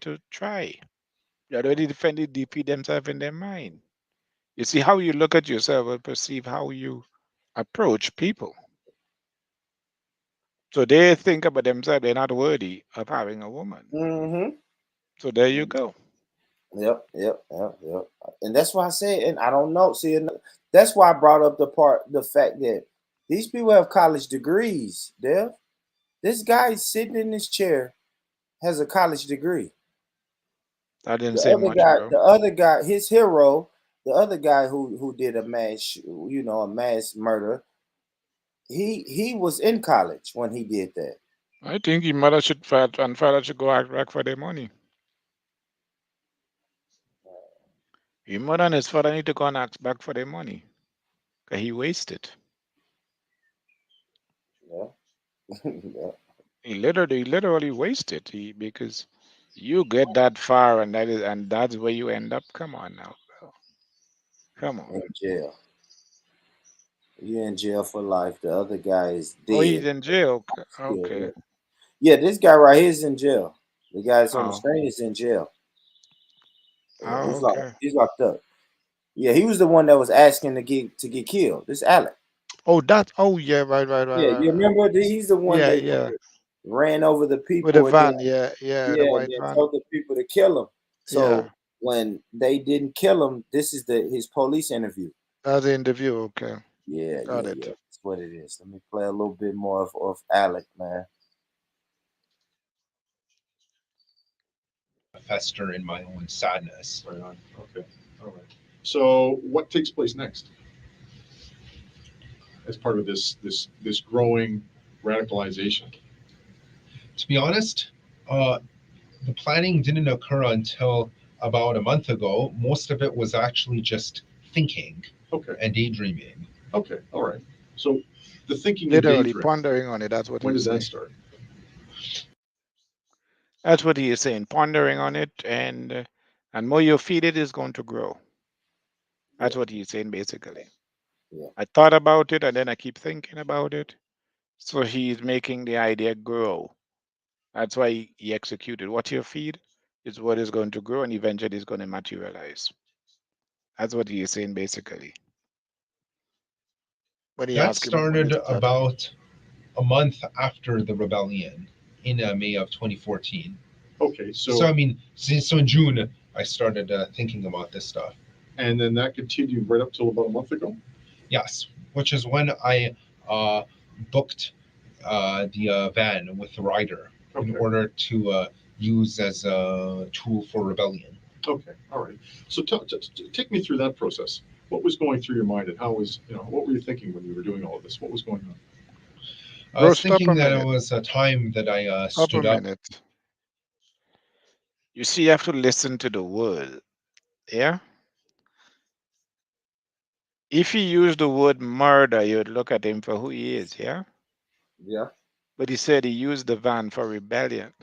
They already defeat themselves in their mind. You see how you look at yourself and perceive how you approach people. So they think about themselves, they're not worthy of having a woman. Mm-hmm. So there you go. Yep. And that's why I said, and I don't know. See, that's why I brought up the fact that these people have college degrees, Dev. This guy sitting in this chair has a college degree. I didn't say much, bro. The other guy, his hero, the other guy who did a mass murder, he was in college when he did that. I think his mother should fight and father should go act for their money. His mother and his father need to go and ask back for their money. Because he wasted. Yeah. Yeah. He literally wasted. Because you get that far and that's where you end up. Come on now, bro. Come on. In jail. You're in jail for life. The other guy is dead. Oh, he's in jail. Okay. Yeah, this guy right here is in jail. The guy that's on the screen is in jail. He's locked up. Yeah, he was the one that was asking to get killed. This Alec. Yeah, right. Yeah, you remember? He's the one that ran over the people with the van. The white van. Told the people to kill him. So when they didn't kill him, this is his police interview. That's the interview. Okay. Yeah, Got it. Yeah. That's what it is. Let me play a little bit more of Alec, man. Fester in my own sadness. Right on. Okay. All right. So what takes place next as part of this growing radicalization? To be honest, the planning didn't occur until about a month ago. Most of it was actually just thinking and daydreaming. Okay. All right. So the thinking literally pondering on it. That's what. When does that start? That's what he is saying. Pondering on it, and more you feed it, is going to grow. That's what he's saying basically. Yeah. I thought about it, and then I keep thinking about it. So he's making the idea grow. That's why he executed. What you feed is what is going to grow, and eventually is going to materialize. That's what he is saying basically. But he That asked him when started it started. about a month after the rebellion in May of 2014. Okay, So I mean, so in June I started thinking about this stuff. And then that continued right up till about a month ago? Yes, which is when I booked the van with the rider in order to use as a tool for rebellion. Okay, all right. So take me through that process. What was going through your mind, and how was, what were you thinking when you were doing all of this? What was going on? I was thinking that it was a time that I stood up. You see, you have to listen to the word. Yeah? If he used the word murder, you'd look at him for who he is, yeah? Yeah. But he said he used the van for rebellion.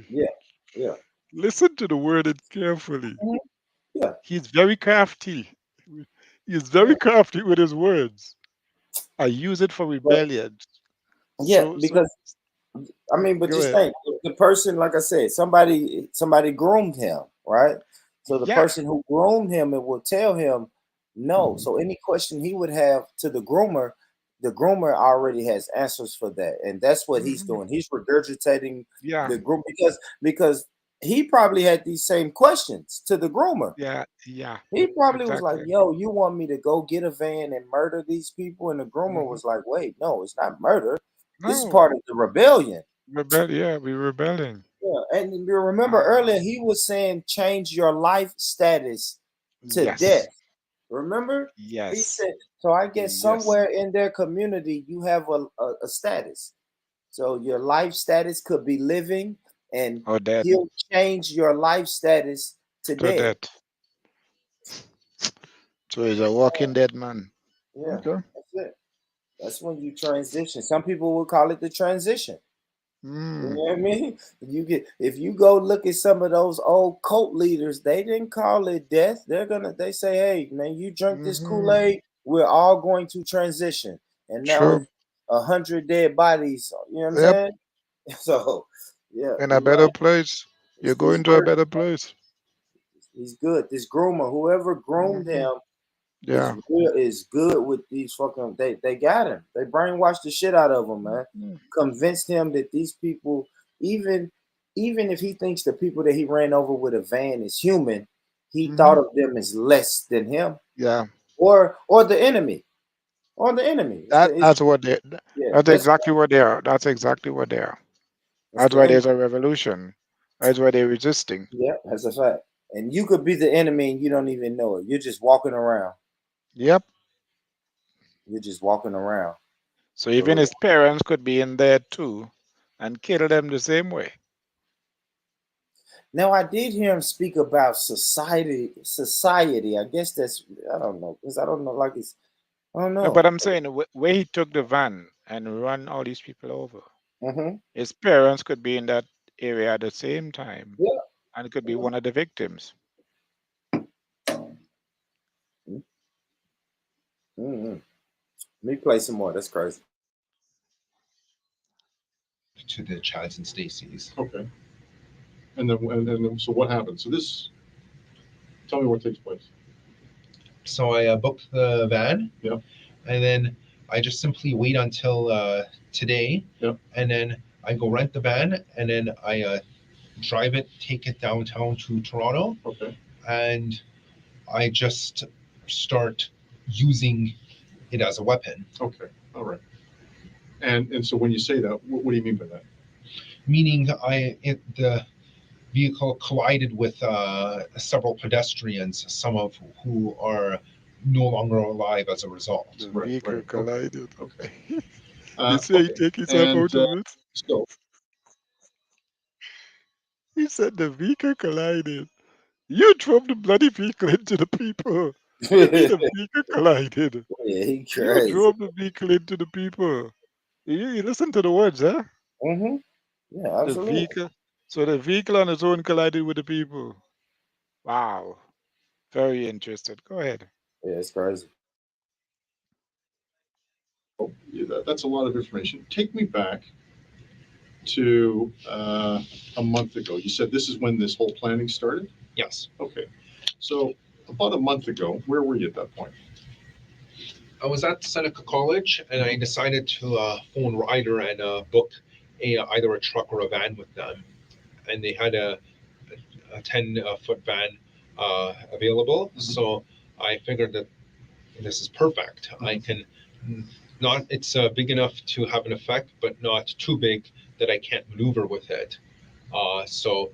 Yeah. Yeah. Listen to the word carefully. Yeah. He's very crafty. He's very crafty with his words. I use it for rebellion. Yeah, because I mean, but Go just ahead. think, the person, like I said, somebody groomed him, right? So the person who groomed him, it will tell him no. So any question he would have to the groomer already has answers for that, and that's what he's doing. He's regurgitating the groom because he probably had these same questions to the groomer. Yeah. He probably was like, "Yo, you want me to go get a van and murder these people?" And the groomer was like, "Wait, no, it's not murder. This is part of the rebellion." We're rebelling. Yeah, and you remember earlier he was saying change your life status to death. Remember? Yes. He said, so I guess somewhere in their community you have a status. So your life status could be living, and or dead. he'll change your life status to dead. So he's a walking dead man. Yeah, Okay. that's it. That's when you transition. Some people will call it the transition. You know what I mean? If you go look at some of those old cult leaders, they didn't call it death. They say, hey, man, you drink this Kool-Aid, we're all going to transition. And now 100 dead bodies, you know what I'm saying? So yeah. In a better place. You're going to a better place. He's good. This groomer, whoever groomed him, is good with these fucking. They got him. They brainwashed the shit out of him, man. Convinced him that these people, even if he thinks the people that he ran over with a van is human, he thought of them as less than him. Yeah. Or the enemy. Or the enemy. That's what they. That's exactly what they are. That's exactly what they are. That's why there's a revolution. That's why they're resisting. Yeah, that's a fact. And you could be the enemy and you don't even know it. You're just walking around. Yep. You're just walking around. So even his parents could be in there too and kill them the same way. Now I did hear him speak about society. I guess that's, I don't know, because I don't know, like it's, I don't know. No, but I'm saying where he took the van and run all these people over. His parents could be in that area at the same time. Yeah. And it could be one of the victims. Let me play some more. That's crazy. To the Chads and Stacy's. Okay. And then so what happened? So tell me what takes place. So I booked the van. Yeah. And then I just simply wait until today. Yeah. And then I go rent the van, and then I drive it, take it downtown to Toronto. Okay. And I just start using it as a weapon. Okay. All right. And so when you say that, what do you mean by that? Meaning the vehicle collided with several pedestrians, some of who are no longer alive as a result. The vehicle collided. Okay. You say he take himself out of it? So he said the vehicle collided. You drove the bloody vehicle into the people. The vehicle collided. Yeah, he You crazy. drove the vehicle into the people. You listen to the words, huh? Yeah, absolutely. So the vehicle on its own collided with the people. Wow. Very interested. Go ahead. Yeah, it's crazy. Oh, yeah, that's a lot of information. Take me back to a month ago. You said this is when this whole planning started? Yes. Okay. So about a month ago, where were you at that point? I was at Seneca College, and I decided to phone Ryder and book either a truck or a van with them. And they had a 10-foot van available, so I figured that this is perfect. I can not, it's big enough to have an effect, but not too big that I can't maneuver with it. So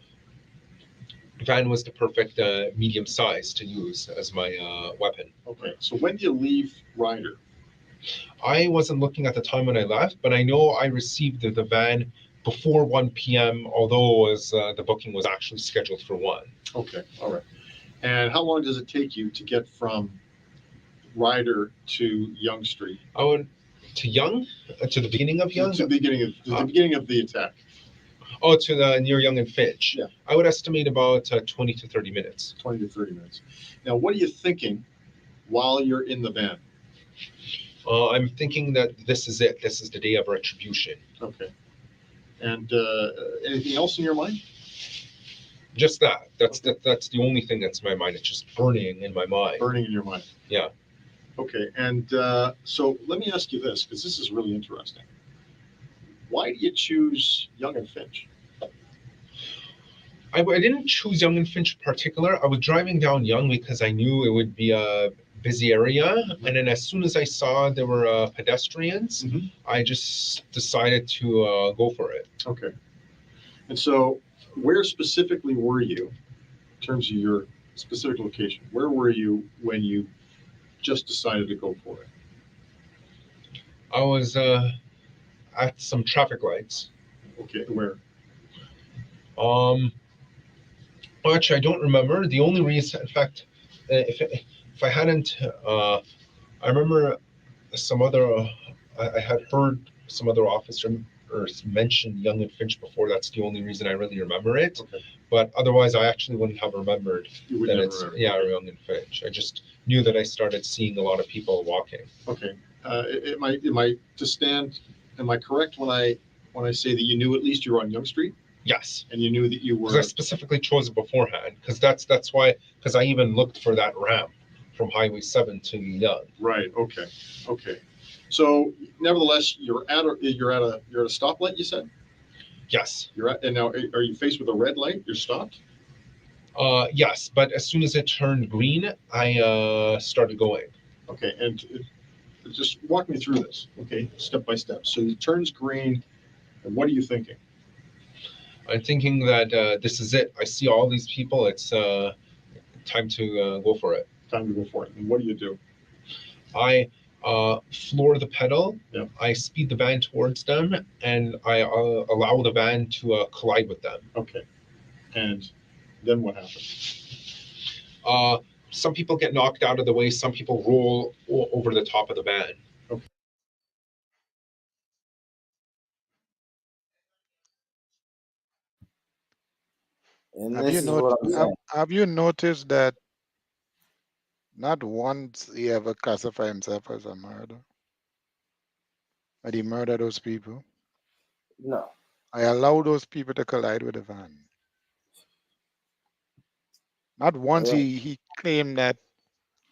van was the perfect medium size to use as my weapon. Okay. So when do you leave Ryder? I wasn't looking at the time when I left, but I know I received the van before 1 p.m., although the booking was actually scheduled for 1. Okay. All right. And how long does it take you to get from Ryder to Yonge Street? I went to Yonge, to the beginning of Yonge? To the beginning of the attack. Oh, to the near Yonge and Finch. Yeah. I would estimate about 20 to 30 minutes. 20 to 30 minutes. Now, what are you thinking while you're in the van? I'm thinking that this is it. This is the day of retribution. Okay. And anything else in your mind? Just that. That's the only thing that's in my mind. It's just burning in my mind. Burning in your mind. Yeah. Okay. And so let me ask you this, because this is really interesting. Why do you choose Yonge and Finch? I didn't choose Yonge and Finch in particular. I was driving down Yonge because I knew it would be a busy area. And then as soon as I saw there were pedestrians, I just decided to go for it. Okay. And so where specifically were you in terms of your specific location? Where were you when you just decided to go for it? I was at some traffic lights. Okay, where? Actually, I don't remember. The only reason, in fact, if I hadn't, I remember some other. I had heard some other officer mention Yonge and Finch before. That's the only reason I really remember it. Okay. But otherwise, I actually wouldn't have remembered that it's Yonge and Finch. I just knew that I started seeing a lot of people walking. Okay. Am I to stand? Am I correct when I say that you knew at least you were on Yonge Street? Yes. And you knew that you were. Because I specifically chose it beforehand. Because that's why. Because I even looked for that ramp from Highway 7 to Yonge. Right. Okay. Okay. So, nevertheless, you're at a stoplight. You said. Yes. You're at, and now are you faced with a red light? You're stopped. Yes, but as soon as it turned green, I started going. Okay, and just walk me through this. Okay, step by step. So it turns green, and what are you thinking? I'm thinking that this is it. I see all these people. It's time to go for it. Time to go for it. And what do? I floor the pedal. Yeah. I speed the van towards them, and I allow the van to collide with them. Okay. And then what happens? Some people get knocked out of the way. Some people roll over the top of the van. Okay. And this is what I'm saying. Have you noticed that not once he ever classified himself as a murderer? But he murdered those people? No. I allow those people to collide with the van. Not once he claimed that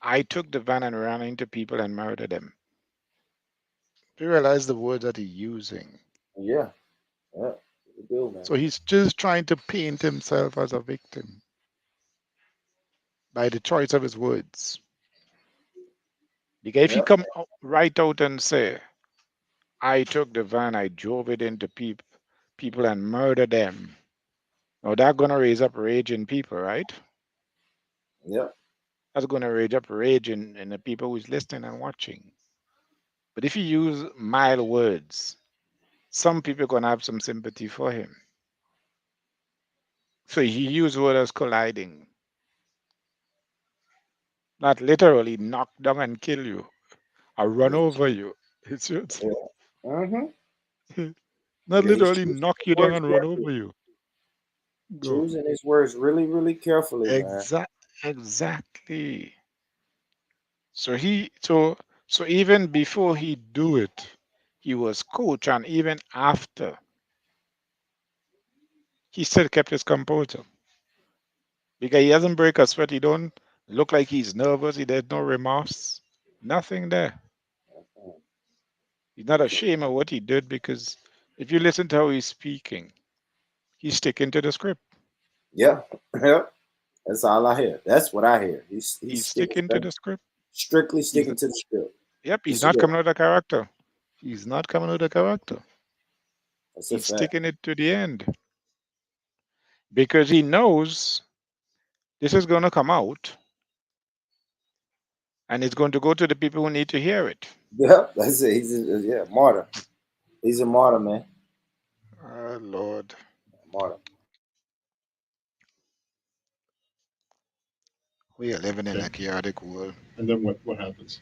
I took the van and ran into people and murdered them. Do you realize the words that he's using? Yeah. Yeah. Do, man. So he's just trying to paint himself as a victim by the choice of his words. Because if he come right out and say, I took the van, I drove it into people and murdered them. Now that's going to raise up rage in people, right? Yeah. That's going to raise up rage in the people who's listening and watching. But if you use mild words, some people are going to have some sympathy for him. So he used word as colliding. Not literally knock down and kill you or run over you. It's just, Mm-hmm. not literally knock you down and run over you. Go. Choosing his words really, really carefully, man. Exactly. So so even before he do it, he was coach, and even after, he still kept his composure because he doesn't break a sweat. He don't look like he's nervous. There's no remorse, nothing there. He's not ashamed of what he did because if you listen to how he's speaking, he's sticking to the script. Yeah, yeah. That's all I hear. That's what I hear. He's He's sticking, sticking to the script. strictly He's sticking to the script. Yep, he's It's a not good. coming out of character. He's not coming out of character. That's a He's fact. sticking it to the end because he knows this is going to come out and it's going to go to the people who need to hear it. Yeah, that's it. He's a martyr. He's a martyr, man. Oh, Lord. Martyr. We are living in a chaotic world. And then what happens?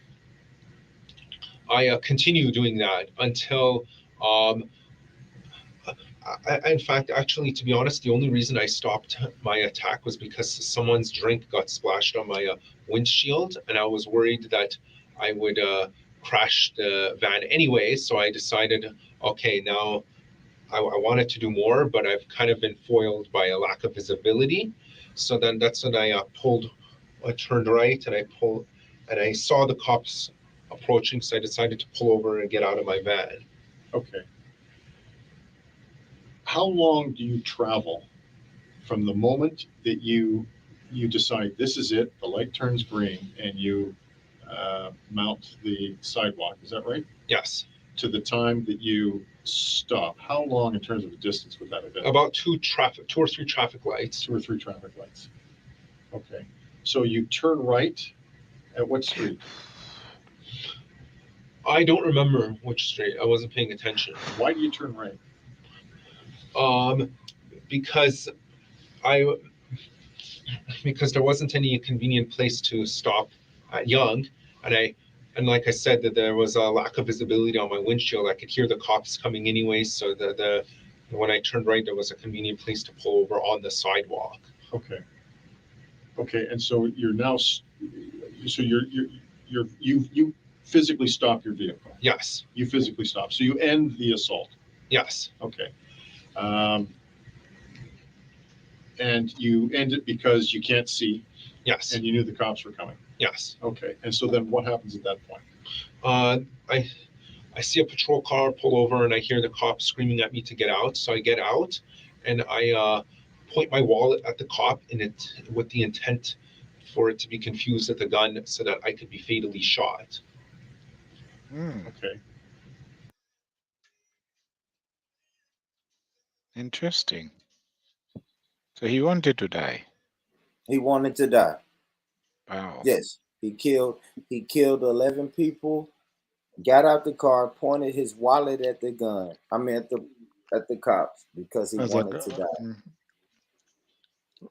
I continue doing that until, in fact, actually, to be honest, the only reason I stopped my attack was because someone's drink got splashed on my windshield, and I was worried that I would crash the van anyway. So I decided, okay, now I wanted to do more, but I've kind of been foiled by a lack of visibility. So then that's when I turned right and I saw the cops approaching, so I decided to pull over and get out of my van. Okay. How long do you travel from the moment that you decide this is it, the light turns green, and you mount the sidewalk? Is that right? Yes. To the time that you stop, how long in terms of the distance would that have been? About two or three traffic lights. 2 or 3 traffic lights. Okay. So you turn right at what street? I don't remember which street. I wasn't paying attention. Why do you turn right? Because there wasn't any convenient place to stop at Young, and like I said, that there was a lack of visibility on my windshield. I could hear the cops coming anyway, so when I turned right, there was a convenient place to pull over on the sidewalk. Okay. Okay, and so you're now, so you physically stop your vehicle. Yes. You physically stop. So you end the assault. Yes. Okay. And you end it because you can't see. Yes. And you knew the cops were coming. Yes. Okay. And so then what happens at that point? I see a patrol car pull over and I hear the cops screaming at me to get out. So I get out and I point my wallet at the cop with the intent for it to be confused with a gun so that I could be fatally shot. Okay. Interesting. So he wanted to die. He wanted to die. Wow. Yes. He killed 11 people, got out the car, pointed his wallet at the gun. I mean at the cops because he wanted to die.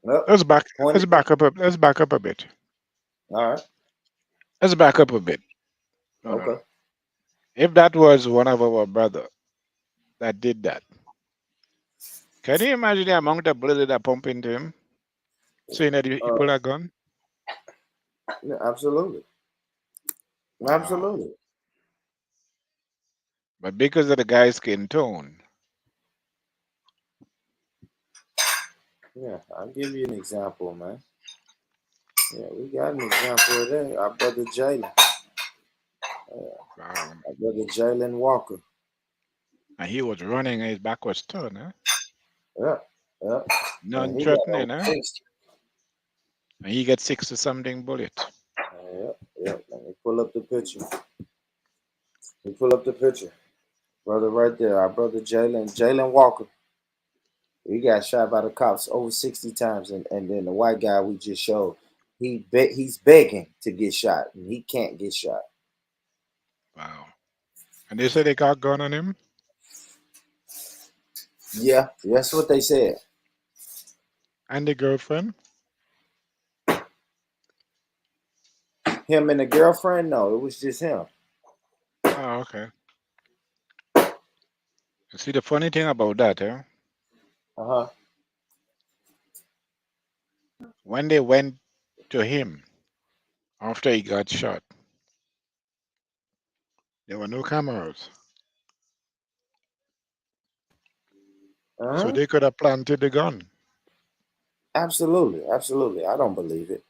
Yep. Let's back up a bit. All right. Let's back up a bit. Okay. If that was one of our brother that did that, can you imagine the amount of blood that pump into him, saying that he pulled a gun? Yeah, absolutely. Wow. Absolutely. But because of the guy's skin tone. Yeah, I'll give you an example, man. Yeah, we got an example of that. Our brother Jalen. Wow. Our brother Jalen Walker. And he was running his back was turned, huh? Yeah, yeah. Non-threatening, huh? And he got 60-something bullets. Yeah. Let me pull up the picture. Brother right there, our brother Jalen Walker. He got shot by the cops over 60 times. And then the white guy we just showed, he's begging to get shot, and he can't get shot. Wow. And they said they got a gun on him? Yeah, that's what they said. And the girlfriend? Him and the girlfriend? No, it was just him. Oh, okay. See, the funny thing about that, Uh-huh. when they went to him after he got shot, there were no cameras. So they could have planted the gun. Absolutely, absolutely. I don't believe it.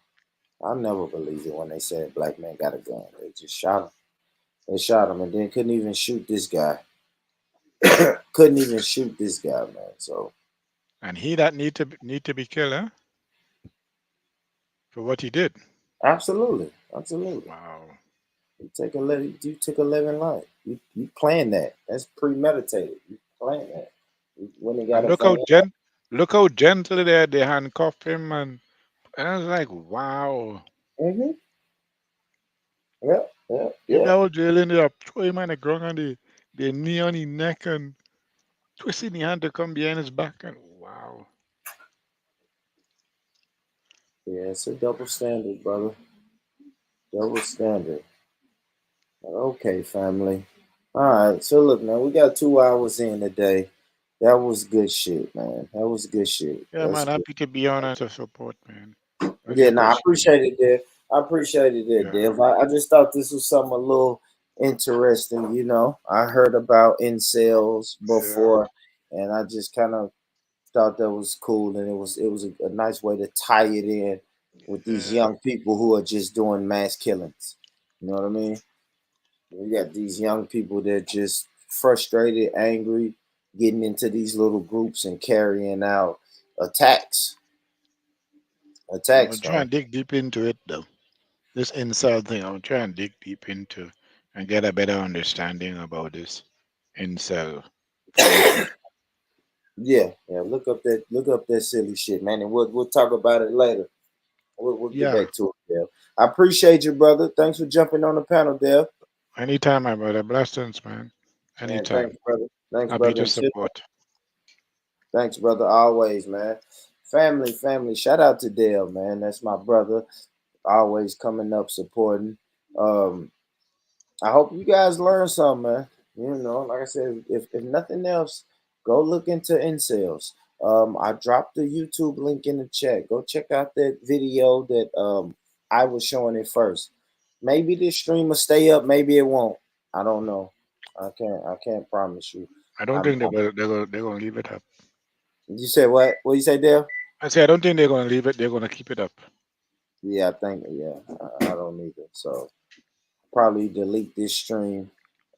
I never believed it when they said black man got a gun. They just shot him. They shot him and then couldn't even shoot this guy. Couldn't even shoot this guy, man. So And he that need to be killed, huh? For what he did. absolutely, absolutely. Wow. You took 11 life. You planned that. That's premeditated. You planned that. When they got And him found look how gentle they handcuffed him, and I was like, wow. Mm-hmm. Yeah. If that was jailing, they throw him on the ground and they knee on his neck and twisting his hand to come behind his back, and wow. Yeah, it's a double standard, brother. Double standard. Okay, family. All right. So look, man, we got 2 hours in today. That was good shit, man. That was good shit. Yeah, man, happy to be on and to support, man. Yeah, no, I appreciate it, Dev. I appreciated it, Dev. I just thought this was something a little interesting, you know. I heard about incels before, and I just kind of thought that was cool, and it was a nice way to tie it in with these young people who are just doing mass killings. You know what I mean? We got these young people that just frustrated, angry, getting into these little groups and carrying out attacks. I'm Attacks, trying man. to dig deep into it, though. This incel thing, I'm trying to dig deep into and get a better understanding about this incel position. Yeah. Look up that silly shit, man, and we'll talk about it later. We'll get Yeah. back to it, Dale. I appreciate you, brother. Thanks for jumping on the panel, Dale. Anytime, my brother. Blessings, man. Man, Anytime. thanks, brother. Thanks, Happy brother. to support. Thanks, brother. Always, man. Family. Shout out to Dale, man. That's my brother. Always coming up supporting. I hope you guys learn something, man. You know, like I said, if nothing else, go look into incels. I dropped the YouTube link in the chat. Go check out that video that I was showing it first. Maybe this stream will stay up, maybe it won't. I don't know. I can't promise you. I don't think they're gonna leave it up. You said what? What you say, Dale? I say I don't think they're gonna leave it. They're gonna keep it up. Yeah, I think I don't either. So probably delete this stream,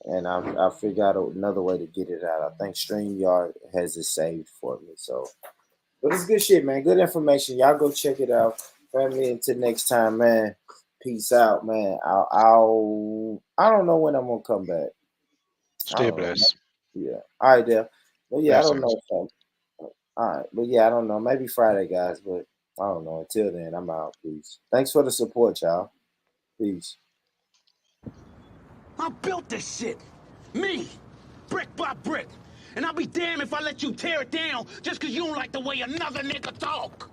and I'll figure out another way to get it out. I think StreamYard has it saved for me. So, but it's good shit, man. Good information. Y'all go check it out, family. Until next time, man. Peace out, man. I don't know when I'm gonna come back. Stay blessed. Yeah. All right, Dale. But yeah, I don't Blessings. know. All right, but yeah, I don't know. Maybe Friday, guys. But I don't know. Until then, I'm out. Peace. Thanks for the support, y'all. Peace. I built this shit. Me. Brick by brick. And I'll be damned if I let you tear it down just because you don't like the way another nigga talk.